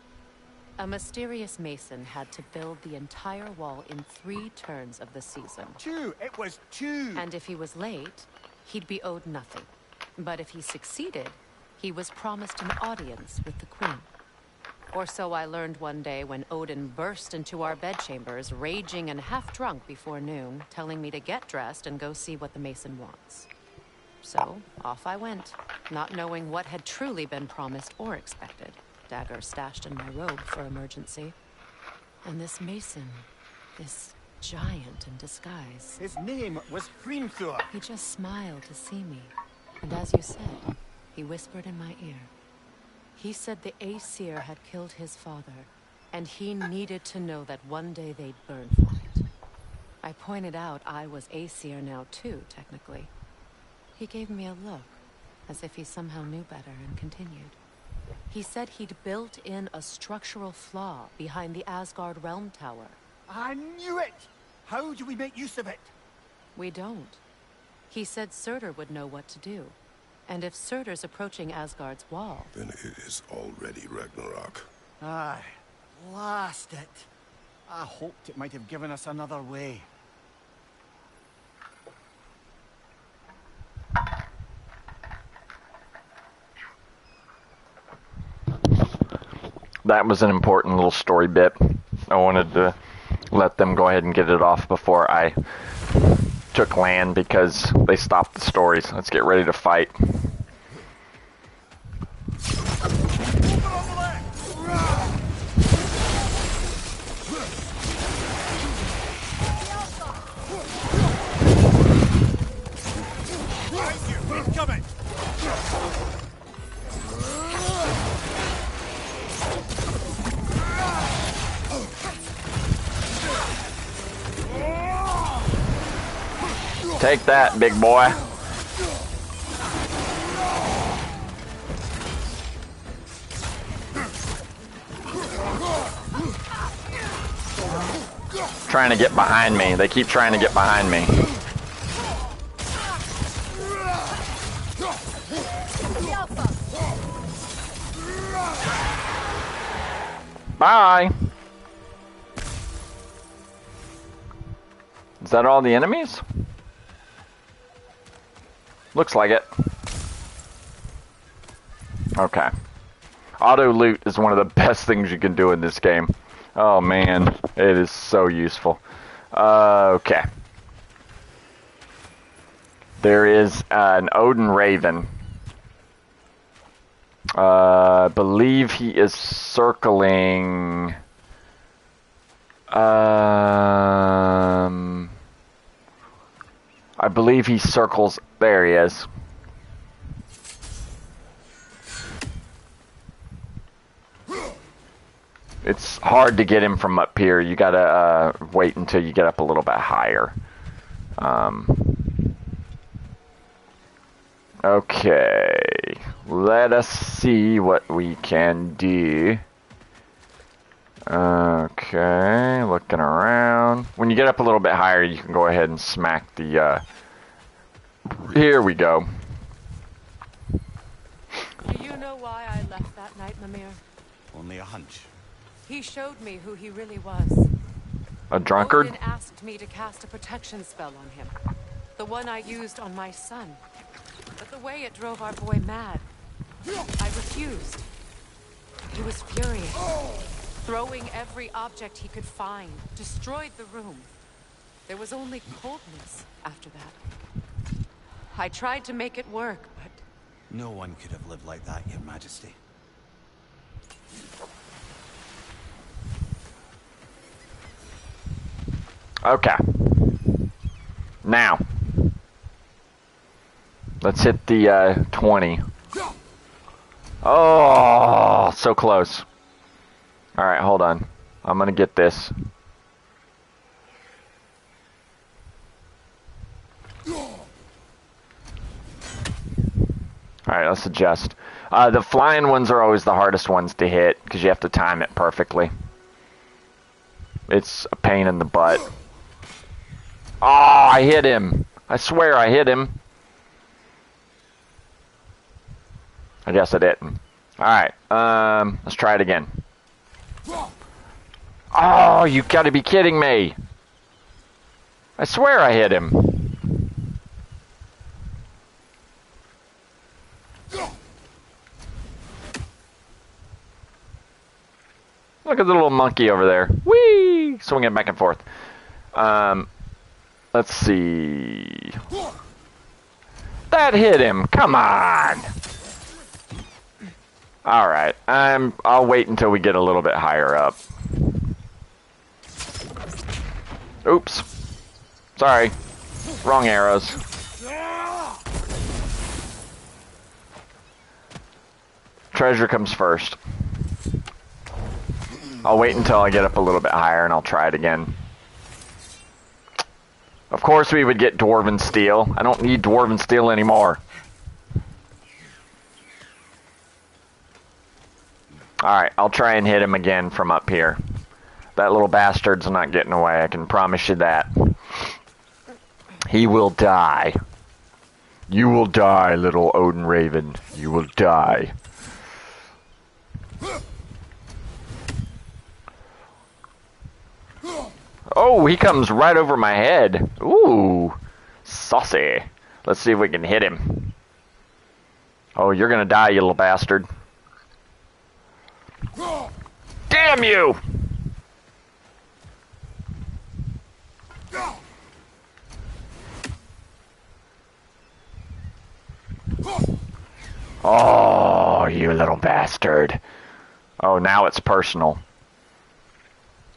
A mysterious mason had to build the entire wall in 3 turns of the season. 2! It was 2! And if he was late, he'd be owed nothing. But if he succeeded, he was promised an audience with the queen. Or so I learned one day when Odin burst into our bedchambers, raging and half-drunk before noon, telling me to get dressed and go see what the mason wants. So, off I went, not knowing what had truly been promised or expected. Dagger stashed in my robe for emergency. And this mason, this giant in disguise. His name was Hrimthur. He just smiled to see me. And as you said, he whispered in my ear. He said the Aesir had killed his father, and he needed to know that one day they'd burn for it. I pointed out I was Aesir now too, technically. He gave me a look, as if he somehow knew better, and continued. He said he'd built in a structural flaw behind the Asgard Realm Tower. I knew it! How do we make use of it? We don't. He said Surtur would know what to do. And if Surtur's approaching Asgard's wall... Then it is already Ragnarok. Aye, blast it. I hoped it might have given us another way. that was an important little story bit. I wanted to let them go ahead and get it off before I took land because they stopped the stories. Let's get ready to fight. Take that, big boy. Trying to get behind me. They keep trying to get behind me. Bye. Is that all the enemies? Looks like it. Okay. Auto loot is one of the best things you can do in this game. Oh man, it is so useful. Okay. There is an Odin Raven. I believe he is circling... I believe he circles... There he is. It's hard to get him from up here. You gotta wait until you get up a little bit higher. Okay. Let us see what we can do. Okay, looking around. When you get up a little bit higher, you can go ahead and smack the... Here we go. Do you know why I left that night, Mimir? Only a hunch. He showed me who he really was. A drunkard? Odin asked me to cast a protection spell on him. The one I used on my son. But the way it drove our boy mad, I refused. He was furious. Throwing every object he could find, destroyed the room. There was only coldness after that. I tried to make it work, but... No one could have lived like that, Your Majesty. Okay. Now. Let's hit the 20. Oh, so close. Alright, hold on. I'm gonna get this. Alright, let's adjust. The flying ones are always the hardest ones to hit, because you have to time it perfectly. It's a pain in the butt. Oh, I hit him. I swear I hit him. I guess I didn't. Alright, let's try it again. Oh, you gotta be kidding me. I swear I hit him. Look at the little monkey over there. Whee! Swinging back and forth. Let's see. That hit him. Come on. Alright. I'll wait until we get a little bit higher up. Oops. Sorry. Wrong arrows. Treasure comes first. I'll wait until I get up a little bit higher and I'll try it again. Of course we would get Dwarven Steel. I don't need Dwarven Steel anymore. Alright, I'll try and hit him again from up here. That little bastard's not getting away, I can promise you that. He will die. You will die, little Odin Raven. You will die. Oh, he comes right over my head. Ooh, saucy. Let's see if we can hit him. Oh, you're gonna die, you little bastard. Damn you! Oh, you little bastard. Oh, now it's personal.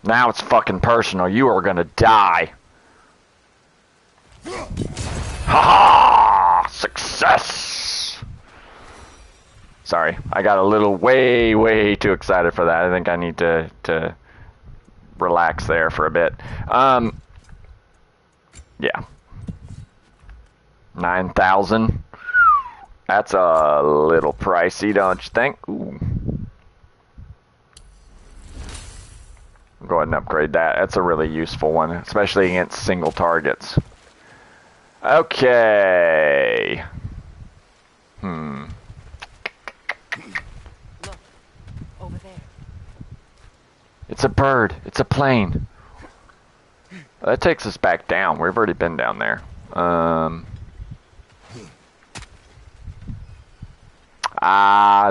Now it's fucking personal. You are gonna die. Ha ha! Success! Sorry, I got a little way too excited for that. I think I need to relax there for a bit. Yeah. 9,000. That's a little pricey, don't you think? Ooh. Go ahead and upgrade that. That's a really useful one, especially against single targets. Okay. Look, over there. It's a bird. It's a plane. That takes us back down. We've already been down there.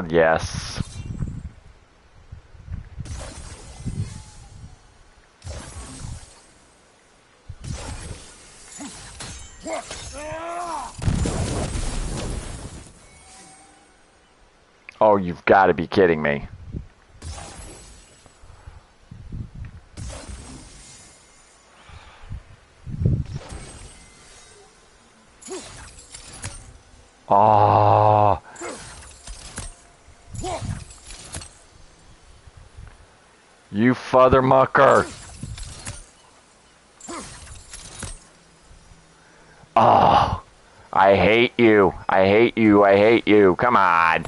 Yes. Oh, you've got to be kidding me. Oh. You fathermucker. Oh. I hate you. I hate you. I hate you. Come on.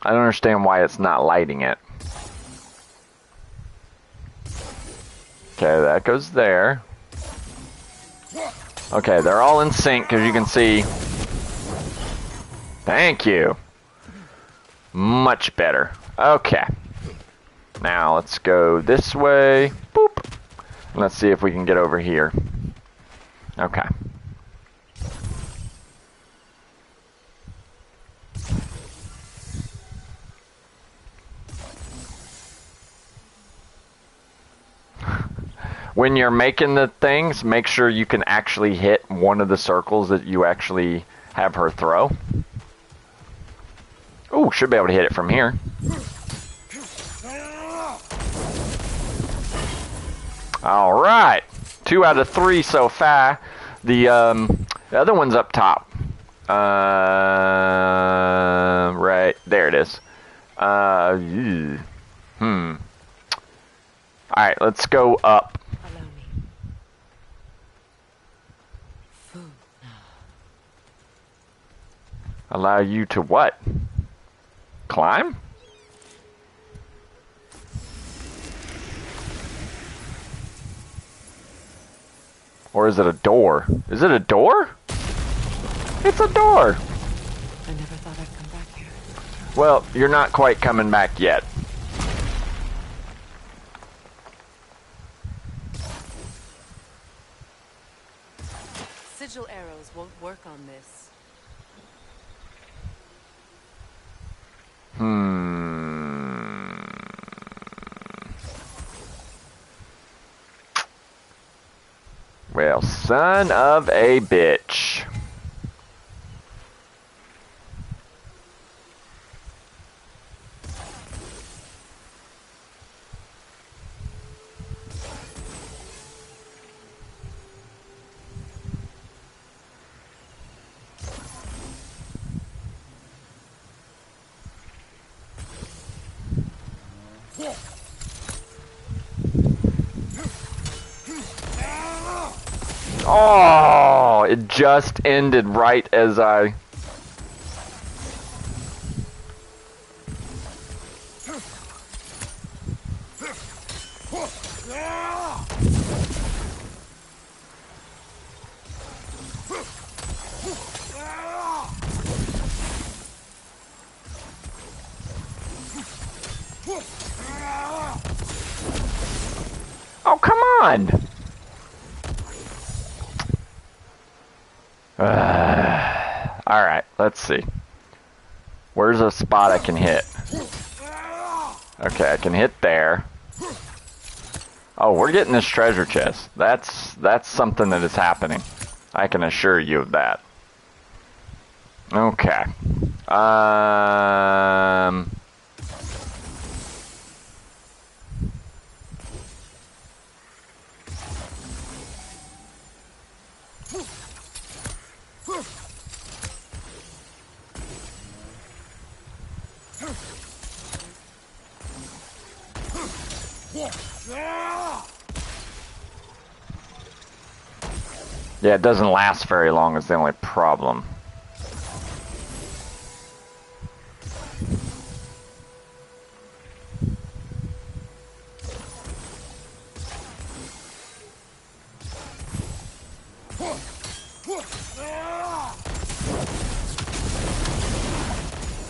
I don't understand why it's not lighting it. Okay, that goes there. Okay, they're all in sync, as you can see. Thank you. Much better. Okay. Now, let's go this way. Boop. Let's see if we can get over here. Okay. When you're making the things, make sure you can actually hit one of the circles that you actually have her throw. Ooh, should be able to hit it from here. Alright. 2 out of 3 so far. The other one's up top. Right. There it is. Alright, let's go up. Allow me. Food. Allow you to what? Climb? Or is it a door? Is it a door? It's a door! I never thought I'd come back here. Well, you're not quite coming back yet. Sigil arrows won't work on this. Well, son of a bitch. Oh, it just ended right as I... Oh, come on! Alright, let's see. Where's a spot I can hit? Okay, I can hit there. Oh, we're getting this treasure chest. That's something that is happening. I can assure you of that. Okay. Yeah, it doesn't last very long is the only problem.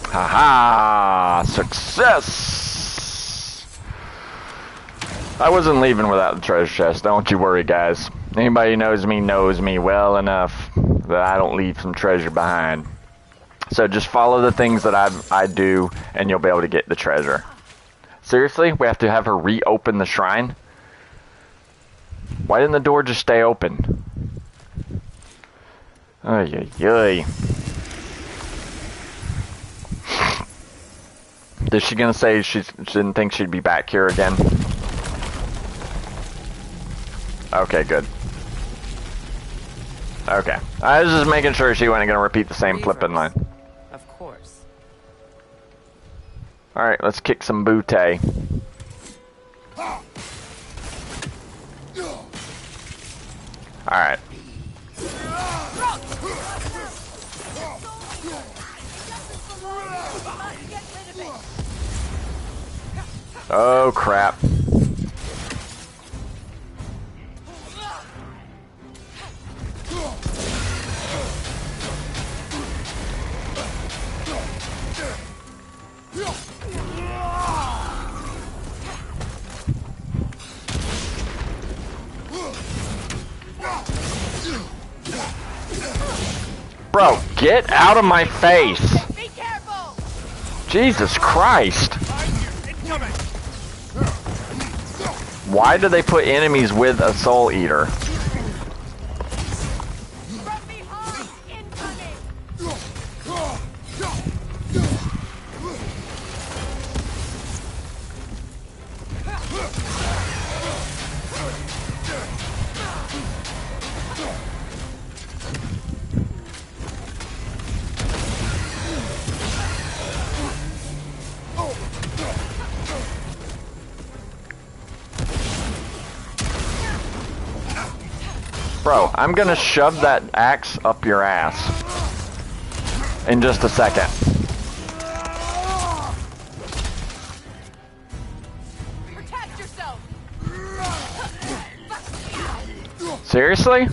Haha! Success! I wasn't leaving without the treasure chest. Don't you worry, guys. Anybody who knows me well enough that I don't leave some treasure behind. So just follow the things that I do, and you'll be able to get the treasure. Seriously? We have to have her reopen the shrine? Why didn't the door just stay open? Ay, ay, ay. Is she gonna say she didn't think she'd be back here again? Okay, good. Okay. I was just making sure she wasn't gonna repeat the same flipping line. Of course. Alright, let's kick some booty. Alright. Oh, crap. Bro, get out of my face! Be careful! Jesus Christ! Why do they put enemies with a soul eater? From behind! Incoming! Bro, I'm gonna shove that axe up your ass in just a second. Protect yourself! Seriously?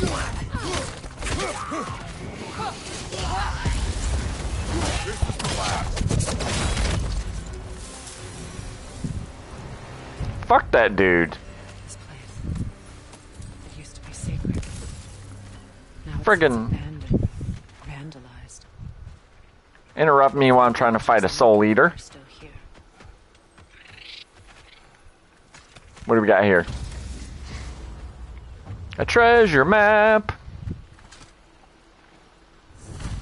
Fuck that dude. This place. It used to be sacred. Now it's Friggin' abandoned, vandalized. Interrupt me while I'm trying to fight a soul eater. We're still here. What do we got here? A treasure map.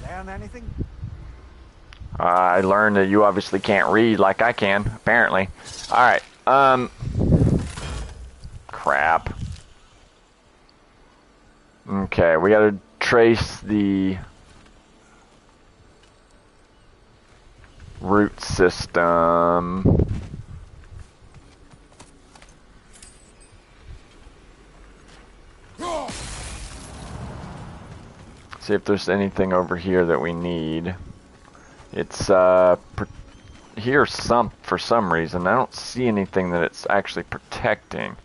Learn anything? I learned that you obviously can't read like I can, apparently. Alright, crap. Okay, we gotta trace the root system. See if there's anything over here that we need. It's here for some reason. I don't see anything that it's actually protecting.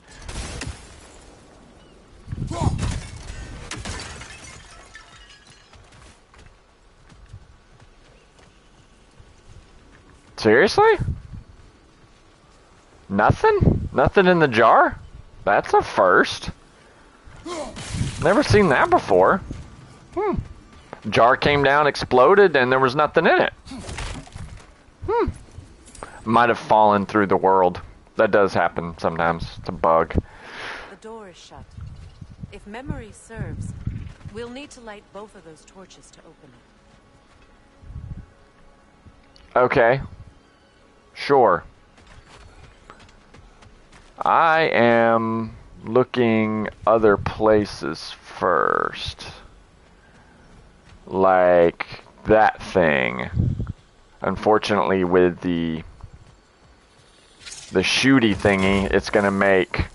Seriously? Nothing? Nothing in the jar? That's a first. Never seen that before. Jar came down, exploded, and there was nothing in it. Might have fallen through the world. That does happen sometimes. It's a bug. The door is shut. If memory serves, we'll need to light both of those torches to open it. Okay. Sure. I am looking other places first. Like that thing. Unfortunately, with the shooty thingy, it's gonna make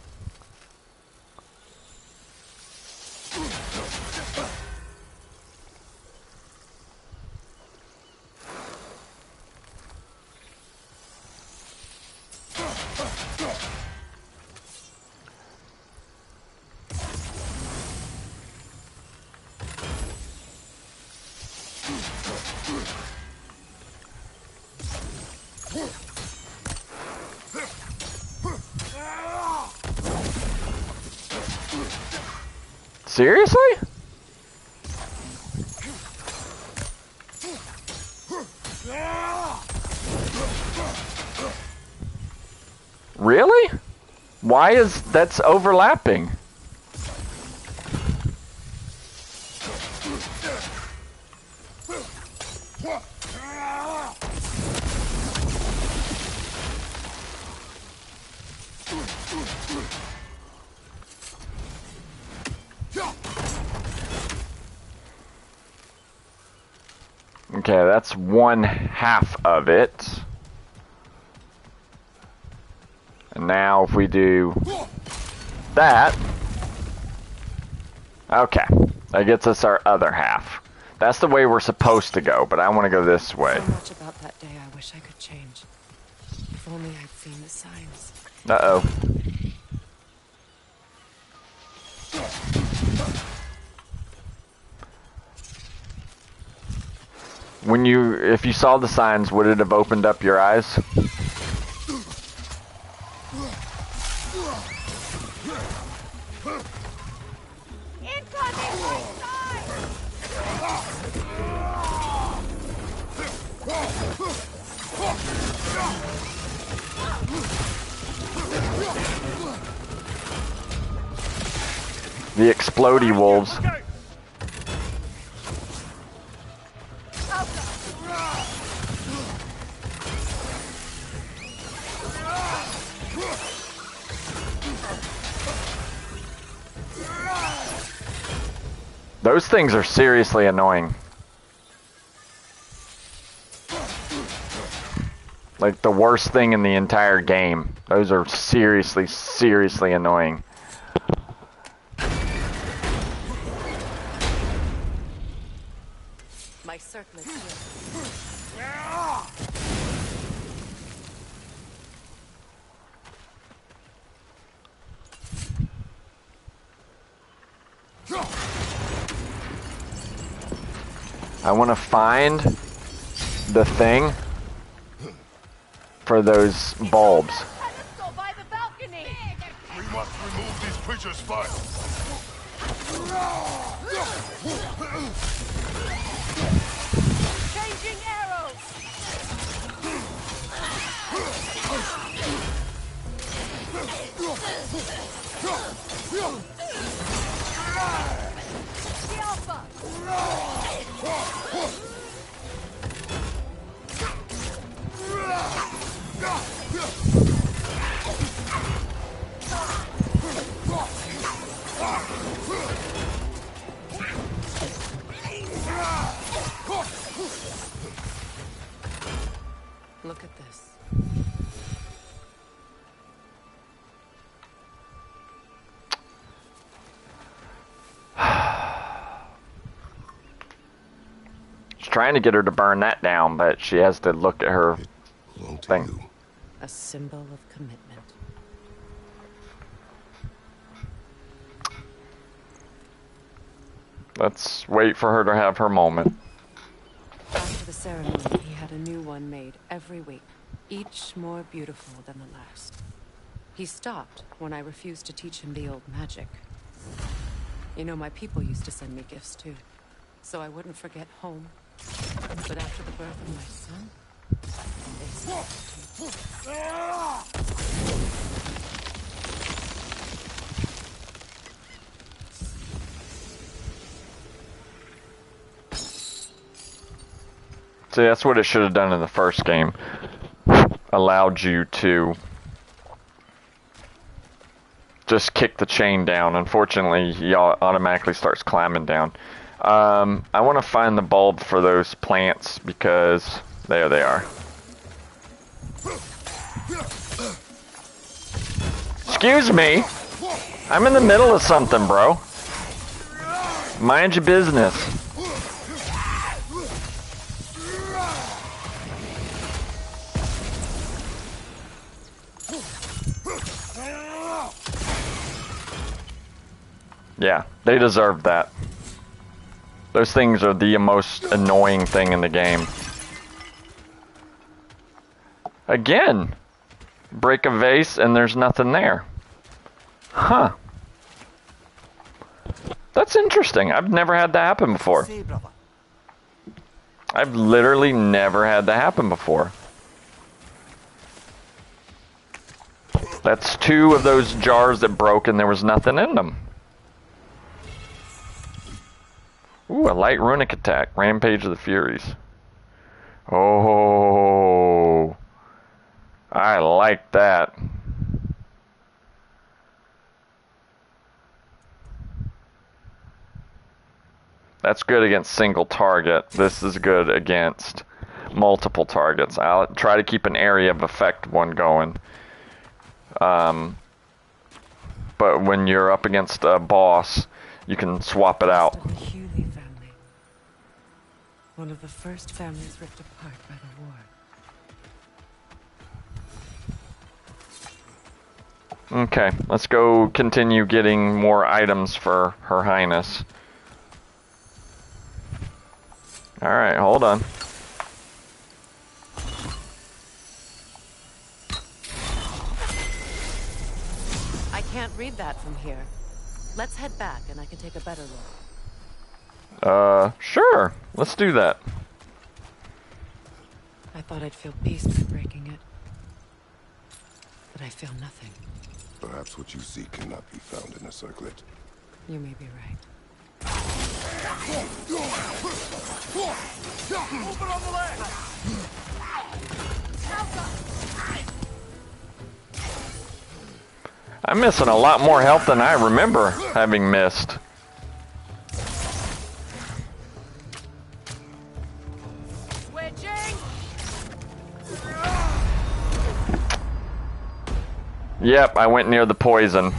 seriously? Really? Why is that's overlapping? Okay, that's one half of it. And now if we do that, okay, that gets us our other half. That's the way we're supposed to go, but I want to go this way. So much about that day I wish I could change. If only I'd seen the signs. Uh-oh. If you saw the signs, would it have opened up your eyes? The explodey wolves. Those things are seriously annoying. Like the worst thing in the entire game. Those are seriously, seriously annoying. My circlet here. I want to find the thing for those bulbs. Let's go by the balcony. We must remove these creatures first. Changing arrows. The alpha. Look at this. Trying to get her to burn that down, but she has to look at her Belong to thing. you. A symbol of commitment. Let's wait for her to have her moment. After the ceremony, he had a new one made every week, each more beautiful than the last. He stopped when I refused to teach him the old magic. You know, my people used to send me gifts too, so I wouldn't forget home. But after the birth of my son, they stopped. See, that's what it should have done in the first game. Allowed you to just kick the chain down. Unfortunately, he automatically starts climbing down. I want to find the bulb for those plants because there they are. Excuse me. I'm in the middle of something, bro. Mind your business. Yeah, they deserve that. Those things are the most annoying thing in the game. Again, break a vase and there's nothing there. Huh. That's interesting. I've never had that happen before. I've literally never had that happen before. That's 2 of those jars that broke and there was nothing in them. Ooh, a light runic attack. Rampage of the Furies. Oh, I like that. That's good against single target. This is good against multiple targets. I'll try to keep an area of effect one going. But when you're up against a boss, you can swap it out. One of the first families ripped apart by the war. Okay, let's go continue getting more items for Her Highness. Alright, hold on. I can't read that from here. Let's head back and I can take a better look. Sure. Let's do that. I thought I'd feel peace by breaking it. But I feel nothing. Perhaps what you seek cannot be found in a circlet. You may be right. Over on the left! I'm missing a lot more health than I remember having missed. Yep, I went near the poison.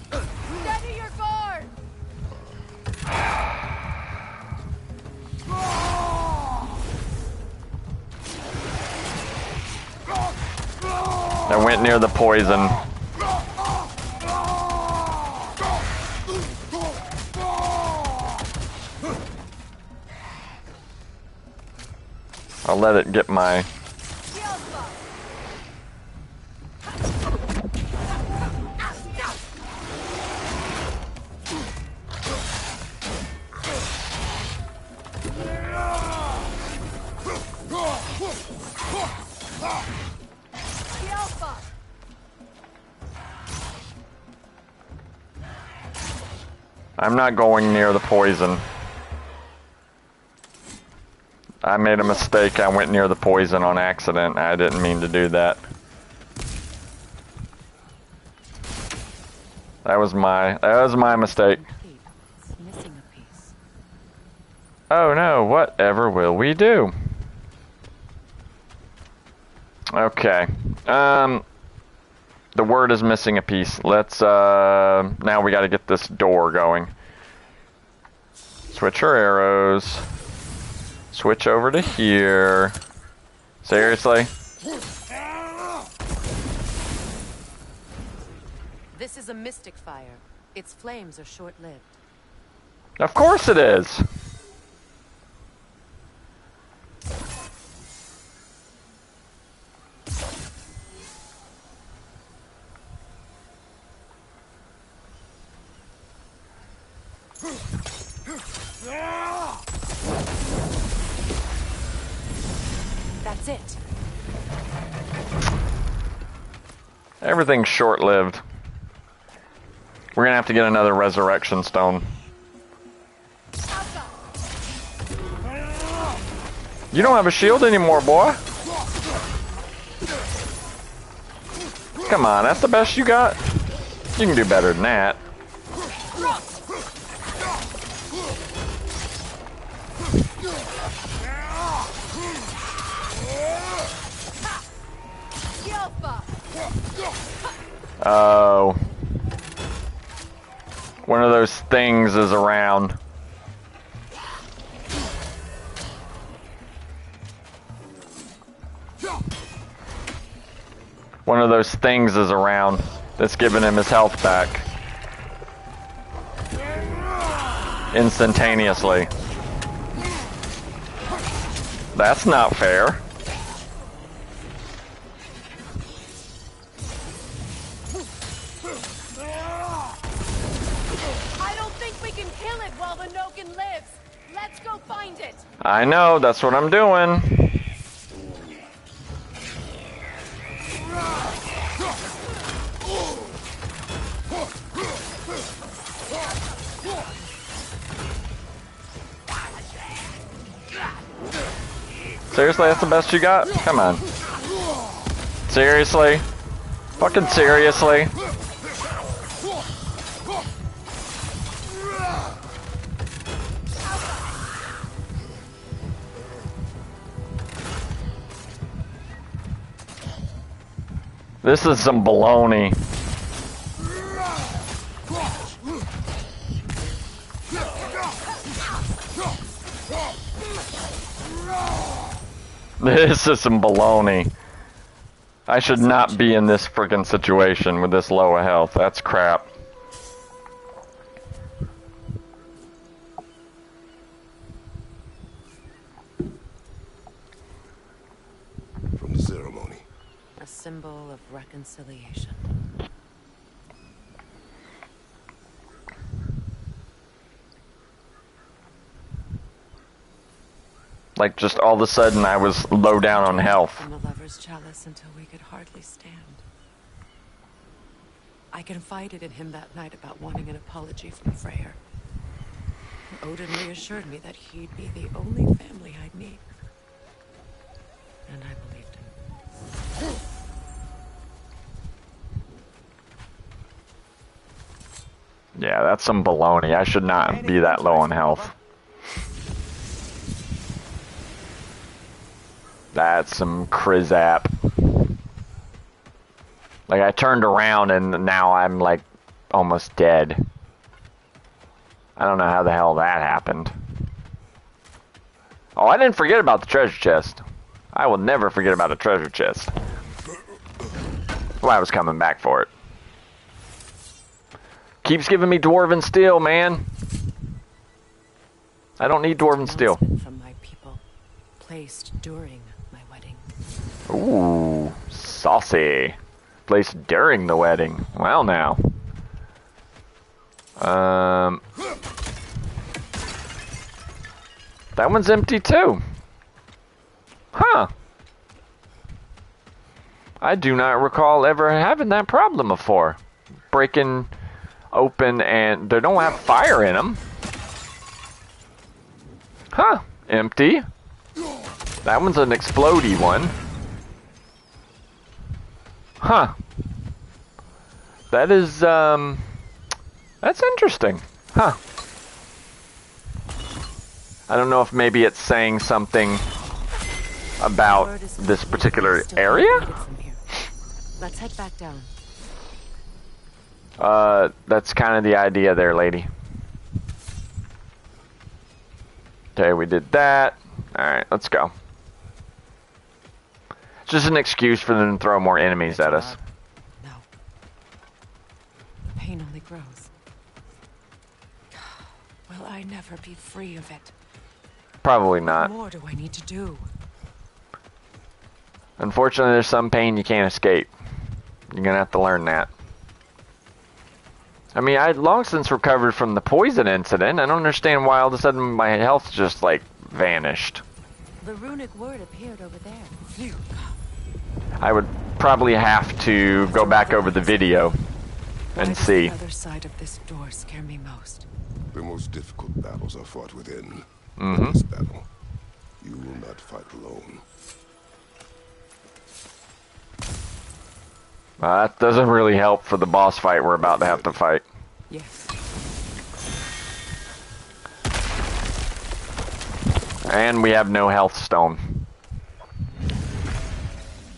Steady your guard! I went near the poison. I'll let it get my... I'm not going near the poison. I made a mistake. I went near the poison on accident. I didn't mean to do that. That was my mistake. It's missing a piece. Oh no, whatever will we do? Okay. The word is missing a piece. Let's, now we gotta get this door going. Switch our arrows. Switch over to here. Seriously? This is a mystic fire. Its flames are short-lived. Of course it is! That's it. Everything's short-lived. We're gonna have to get another resurrection stone. You don't have a shield anymore, boy. Come on, that's the best you got? You can do better than that. Oh. One of those things is around. One of those things is around that's giving him his health back. Instantaneously. That's not fair. I don't think we can kill it while the Noken lives. Let's go find it. I know, that's what I'm doing. Seriously, that's the best you got? Come on. Seriously? Fucking seriously? This is some baloney. This is some baloney. I should not be in this friggin' situation with this low of health. That's crap. From the ceremony. A symbol of reconciliation. Like, just all of a sudden I was low down on health. From the lover's chalice until we could hardly stand. I confided in him that night about wanting an apology from Freyr. Odin reassured me that he'd be the only family I'd need. And I believed him. Yeah, that's some baloney. I should not be that low on health. That's some Krizap. Like, I turned around and now I'm, like, almost dead. I don't know how the hell that happened. Oh, I didn't forget about the treasure chest. I will never forget about the treasure chest. Well, I was coming back for it. Keeps giving me dwarven steel, man. I don't need dwarven steel. From my people, placed during my wedding. Ooh, saucy. Placed during the wedding. Well, now. That one's empty too. Huh. I do not recall ever having that problem before. Breaking open and they don't have fire in them. Huh. Empty. That one's an explodey one. Huh. That is, that's interesting. Huh. I don't know if maybe it's saying something about this particular area? Let's head back down. That's kind of the idea there, lady. Okay, we did that. Alright, let's go. It's just an excuse for them to throw more enemies at us. No. The pain only grows. Will I never be free of it? Probably not. What more do I need to do? Unfortunately, there's some pain you can't escape. You're gonna have to learn that. I mean, I long since recovered from the poison incident. I don't understand why all of a sudden my health just, like, vanished. The runic word appeared over there. Phew. I would probably have to go back over the video and see. Why does the other side of this door scare me most? The most difficult battles are fought within. In this battle, you will not fight alone. That doesn't really help for the boss fight we're about to have to fight. Yes. And we have no health stone.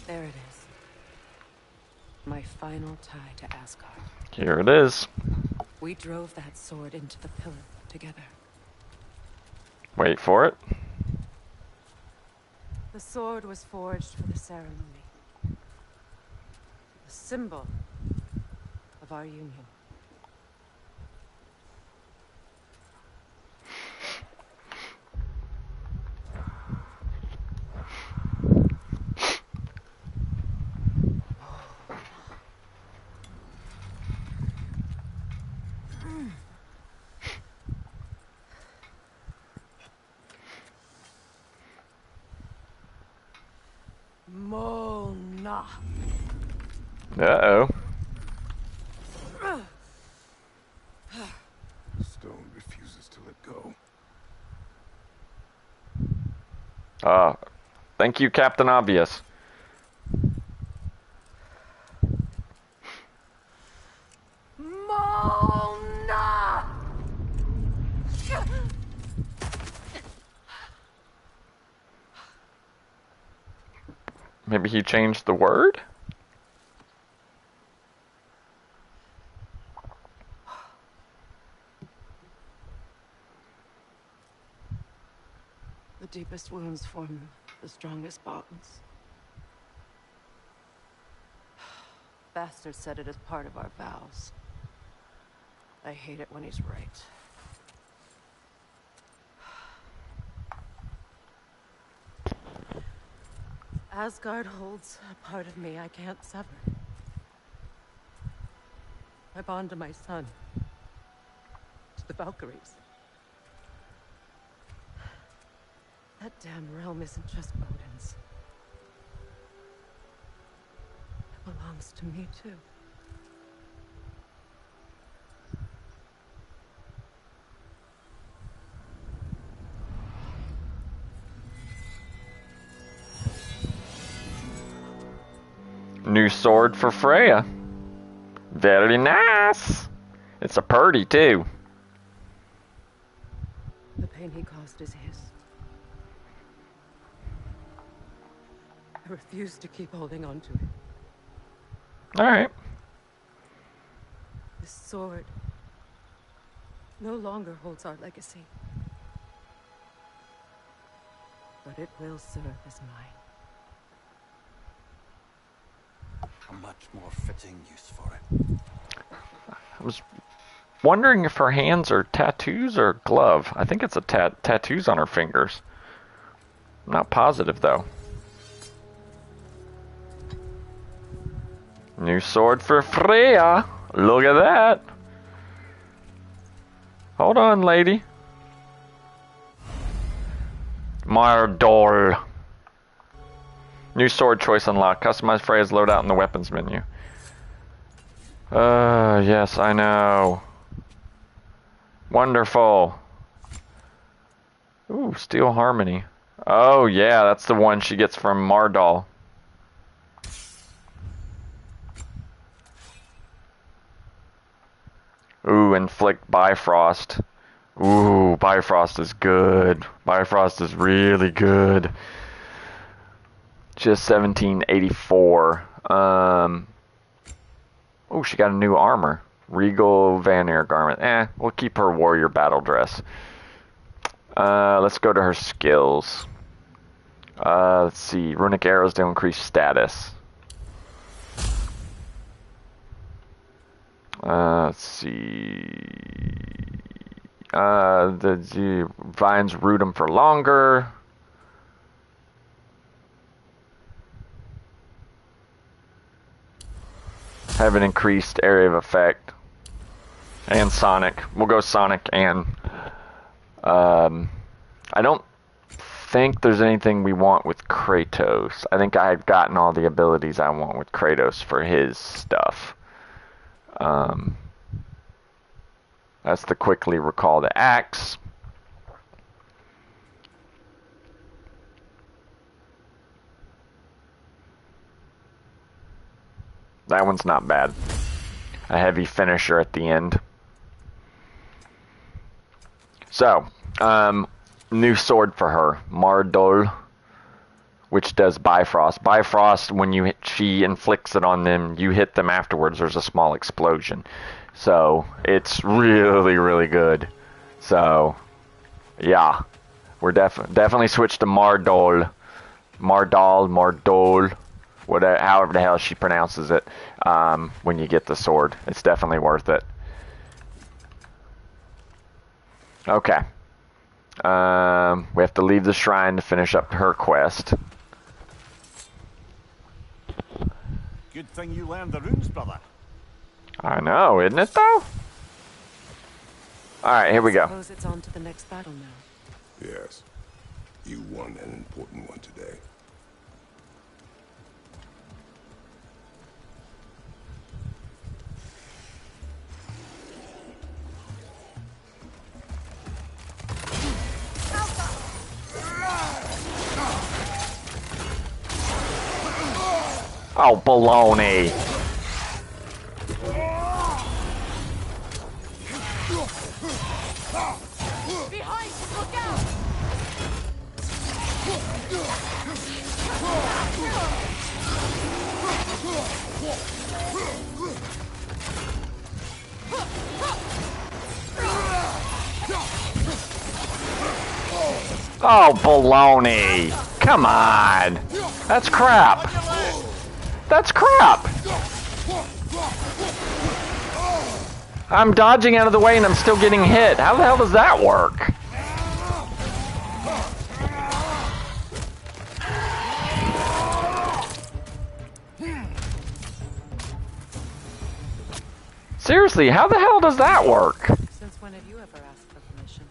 There it is. My final tie to Asgard. Here it is. We drove that sword into the pillar together. Wait for it. The sword was forged for the ceremony. A symbol of our union. Mona. Uh-oh. The stone refuses to let go. Thank you, Captain Obvious. Mona! Maybe he changed the word? The deepest wounds form the strongest bonds. Bastard said it as part of our vows. I hate it when he's right. Asgard holds a part of me I can't sever. I bond to my son. To the Valkyries. That damn realm isn't just Odin's. It belongs to me, too. New sword for Freya. Very nice. It's a purdy, too. The pain he caused is his. I refuse to keep holding on to it. Alright. This sword no longer holds our legacy. But it will serve as mine. A much more fitting use for it. I was wondering if her hands are tattoos or glove. I think it's a tattoos on her fingers. I'm not positive, though. New sword for Freya. Look at that. Hold on, lady. Mardol. New sword choice unlocked. Customize Freya's loadout in the weapons menu. Yes, I know. Wonderful. Ooh, Steel Harmony. Oh, yeah, that's the one she gets from Mardol. Ooh, Inflict Bifrost. Ooh, Bifrost is good. Bifrost is really good. Just 1784. Oh, she got a new armor. Regal Vanir garment. We'll keep her warrior battle dress. Let's go to her skills. Let's see. Runic arrows to increase status. Let's see. The vines root them for longer. Have an increased area of effect. And Sonic. We'll go Sonic and... I don't think there's anything we want with Kratos. I think I've gotten all the abilities I want with Kratos for his stuff. That's the quickly recall the axe. That one's not bad. A heavy finisher at the end. So, new sword for her, Mardol, which does Bifrost. Bifrost, when she inflicts it on them, you hit them afterwards, there's a small explosion. So, it's really, really good. So, yeah. We're definitely switched to Mardol. Mardol, whatever, however the hell she pronounces it, when you get the sword. It's definitely worth it. Okay. We have to leave the shrine to finish up her quest. Good thing you learned the runes, brother. I know, isn't it though? Alright, here we go. Suppose it's on to the next battle now. Yes. You won an important one today. Oh, baloney. Behind! Look out! Oh, baloney. Come on. That's crap. That's crap. I'm dodging out of the way and I'm still getting hit. How the hell does that work? Seriously, how the hell does that work? Since when have you ever asked for permission?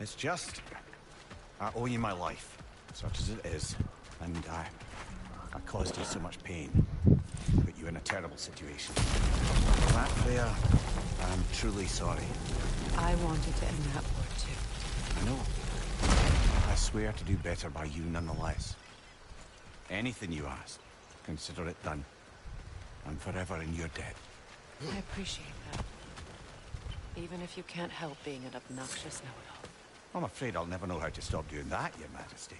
It's just... I owe you my life, such as it is. And I caused you so much pain. Put you in a terrible situation. For that, Freya, I'm truly sorry. I wanted to end that war too. I know. I swear to do better by you nonetheless. Anything you ask, consider it done. I'm forever in your debt. I appreciate that. Even if you can't help being an obnoxious know-it-all. I'm afraid I'll never know how to stop doing that, Your Majesty.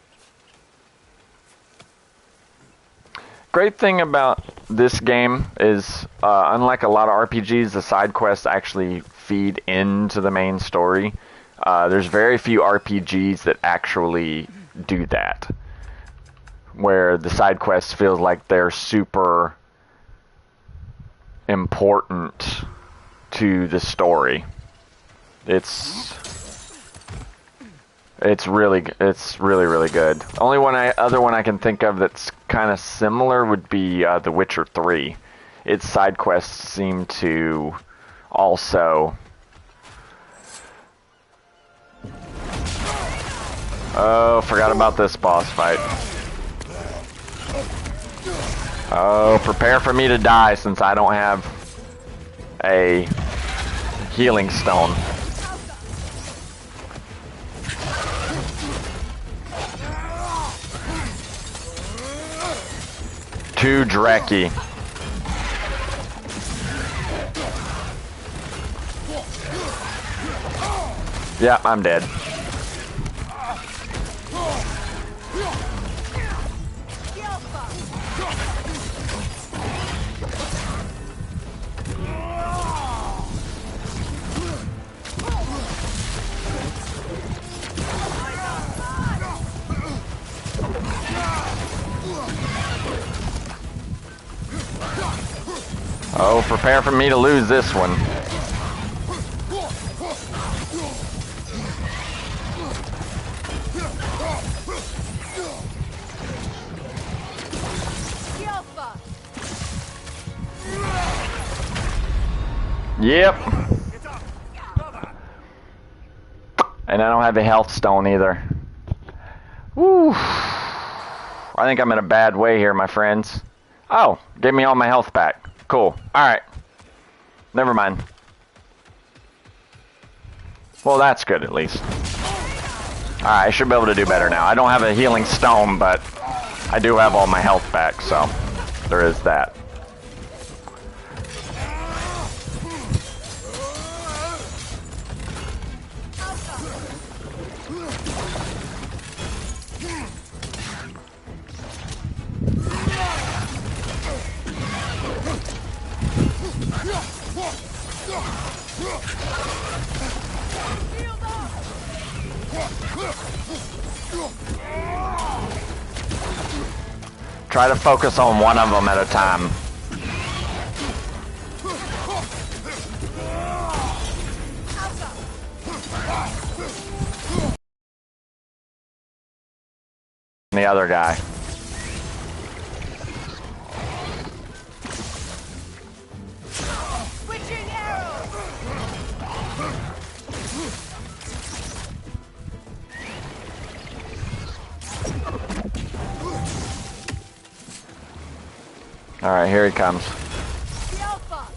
Great thing about this game is, unlike a lot of RPGs, the side quests actually feed into the main story. There's very few RPGs that actually do that, where the side quests feel like they're super important to the story. It's really good. Only other one I can think of that's kind of similar would be The Witcher 3. Its side quests seem to also... Oh, forgot about this boss fight. Oh, prepare for me to die since I don't have a healing stone. Too Dreki. Yeah, I'm dead. Oh, prepare for me to lose this one. Yep. And I don't have a health stone either. Woo. I think I'm in a bad way here, my friends. Oh, give me all my health back. Cool. Alright. Never mind. Well, that's good at least. Alright, I should be able to do better now. I don't have a healing stone, but I do have all my health back, so there is that. Try to focus on one of them at a time. The other guy. Switching arrows. All right, here he comes. The Alpha.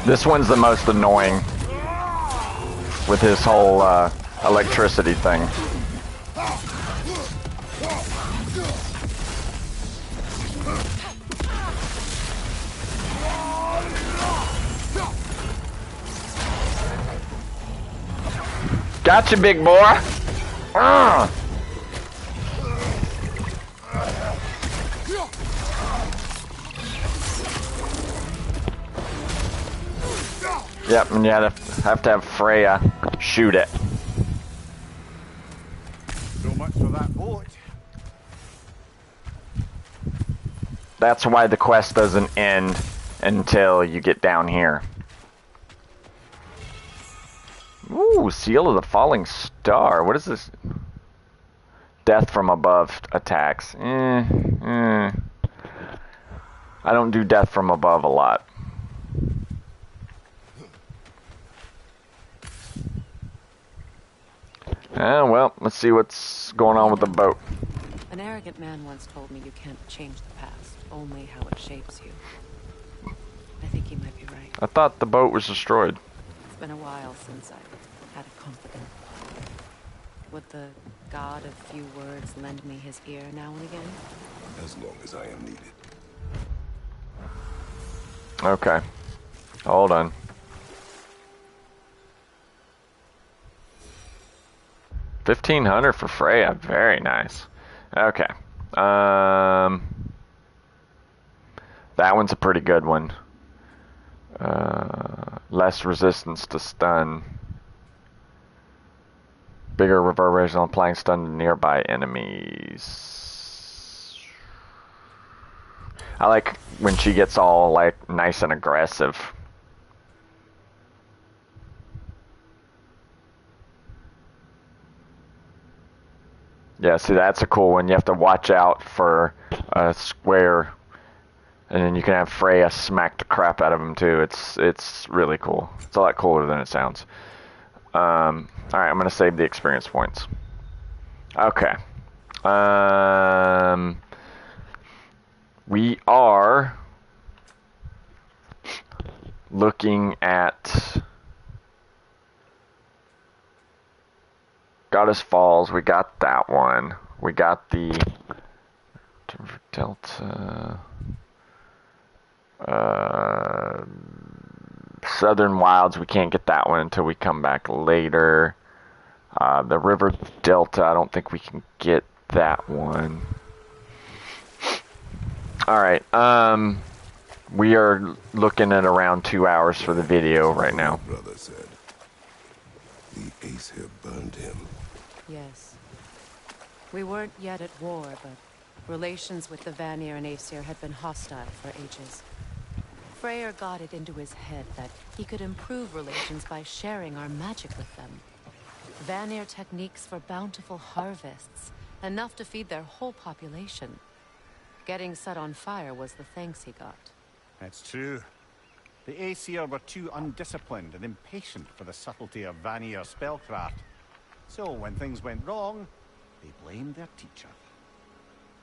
This one's the most annoying with his whole electricity thing. Gotcha, big boy. Yep, and you have to have Freya shoot it. So much for that bullet. That's why the quest doesn't end until you get down here. Ooh, Seal of the Falling Star. What is this? Death from above attacks. I don't do death from above a lot. Well, let's see what's going on with the boat. An arrogant man once told me you can't change the past, only how it shapes you. I think he might be right. I thought the boat was destroyed. It's been a while since I had a confidant. Would the god of few words lend me his ear now and again? As long as I am needed. Okay. Hold on. $1,500 for Freya. Very nice. Okay. That one's a pretty good one. Less resistance to stun. Bigger reverberation on applying stun to nearby enemies. I like when she gets all like nice and aggressive. Yeah, see, that's a cool one. You have to watch out for a square, and then you can have Freya smack the crap out of him too. It's really cool. It's a lot cooler than it sounds. All right, I'm gonna save the experience points. Okay. We are looking at Goddess Falls. We got that one. We got the Delta. Southern Wilds. We can't get that one until we come back later. The River Delta. I don't think we can get that one. All right. We are looking at around 2 hours for the video right now. My brother said the Aesir burned him. Yes. We weren't yet at war, but relations with the Vanir and Aesir had been hostile for ages. Freyr got it into his head that he could improve relations by sharing our magic with them. Vanir techniques for bountiful harvests, enough to feed their whole population. Getting set on fire was the thanks he got. It's true. The Aesir were too undisciplined and impatient for the subtlety of Vanir spellcraft. So when things went wrong, they blamed their teacher.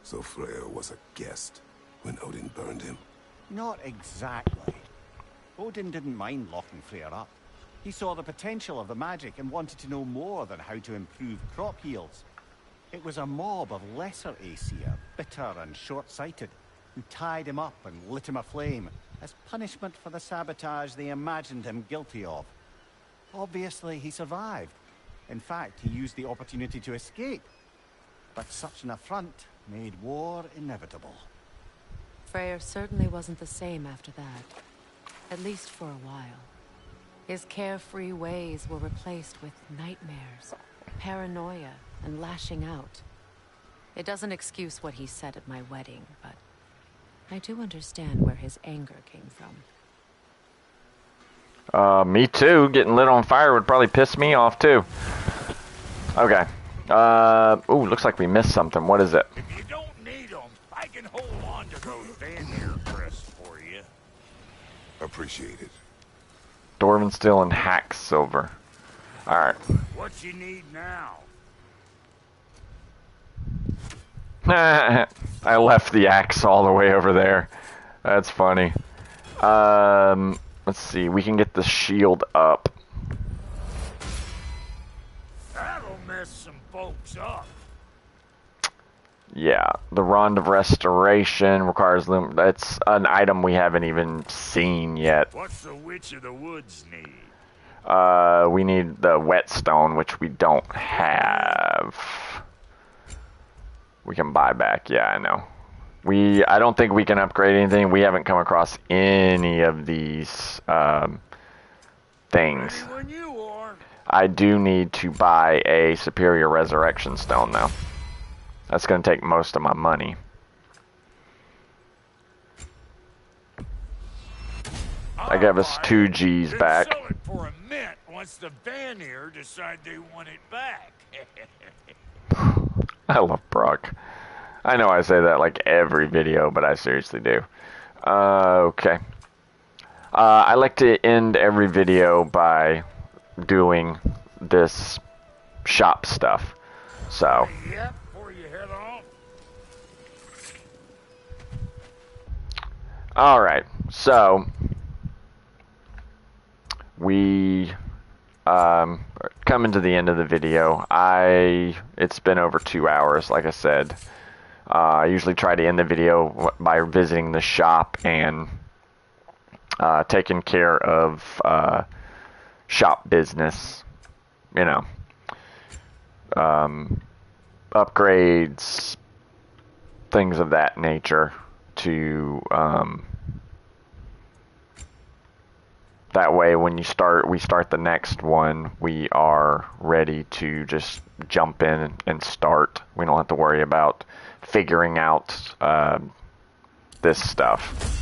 So Freyr was a guest when Odin burned him? Not exactly. Odin didn't mind locking Freyr up. He saw the potential of the magic and wanted to know more than how to improve crop yields. It was a mob of lesser Aesir, bitter and short-sighted, who tied him up and lit him aflame as punishment for the sabotage they imagined him guilty of. Obviously, he survived. In fact, he used the opportunity to escape. But such an affront made war inevitable. Freyr certainly wasn't the same after that. At least for a while. His carefree ways were replaced with nightmares, paranoia, and lashing out. It doesn't excuse what he said at my wedding, but I do understand where his anger came from. Me too. Getting lit on fire would probably piss me off too. Okay. Ooh, looks like we missed something. What is it? If you don't need them, I can hold on to those Vanir crests for you. Appreciate it. Dwarven steel and hack silver. Alright. What you need now? I left the axe all the way over there. That's funny. Let's see. We can get the shield up. That'll mess some folks up. Yeah, the Rod of Restoration requires them. That's an item we haven't even seen yet. What's the Witch of the Woods need? We need the whetstone, which we don't have. We can buy back. Yeah, I know. I don't think we can upgrade anything. We haven't come across any of these things. Ready when you are. I do need to buy a superior resurrection stone, though. That's going to take most of my money. I gave us 2 G's back. Sell it for a mint once the Vanir decide they want it back. I love Brock. I know I say that like every video, but I seriously do. Okay. I like to end every video by doing this shop stuff. So. Yep, before you head off. Alright, so we coming to the end of the video. It's been over 2 hours, like I said. I usually try to end the video by visiting the shop and taking care of shop business, you know, upgrades, things of that nature to that way when we start the next one, we are ready to just jump in and start. We don't have to worry about figuring out this stuff.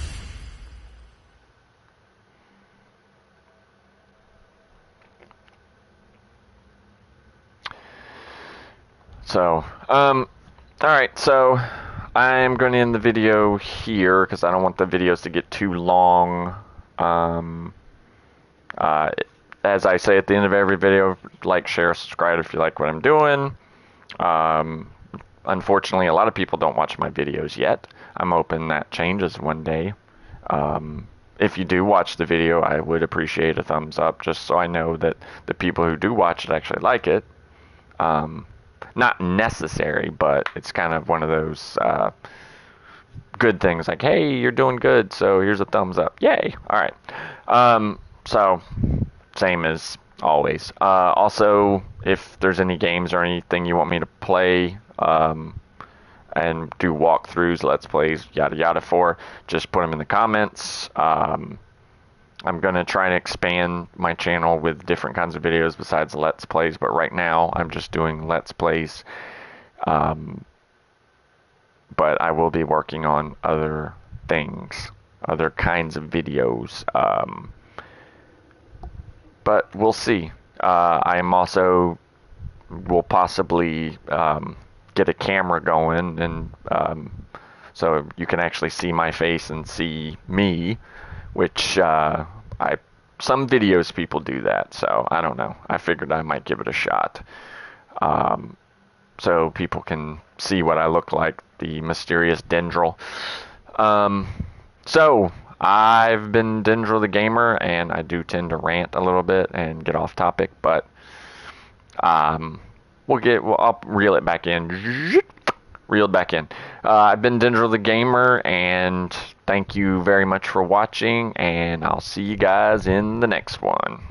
So, alright, so I'm going to end the video here because I don't want the videos to get too long. As I say at the end of every video, like, share, subscribe if you like what I'm doing. Unfortunately, a lot of people don't watch my videos yet. I'm hoping that changes one day. If you do watch the video, I would appreciate a thumbs up, just so I know that the people who do watch it actually like it. Not necessary, but it's kind of one of those good things, like, hey, you're doing good, so here's a thumbs up. Yay! Alright. So, same as always. Also, if there's any games or anything you want me to play, and do walkthroughs, let's plays, yada yada for, just put them in the comments. I'm going to try and expand my channel with different kinds of videos besides let's plays, but right now I'm just doing let's plays. But I will be working on other things, other kinds of videos. But we'll see. I am also we'll possibly get a camera going, and so you can actually see my face and see me, which some videos people do that, so I don't know. I figured I might give it a shot. So people can see what I look like, the mysterious Dendril. So I've been Dendril the Gamer, and I do tend to rant a little bit and get off topic, but I'll reel it back in. Reeled back in. I've been Dendril the Gamer, and thank you very much for watching, and I'll see you guys in the next one.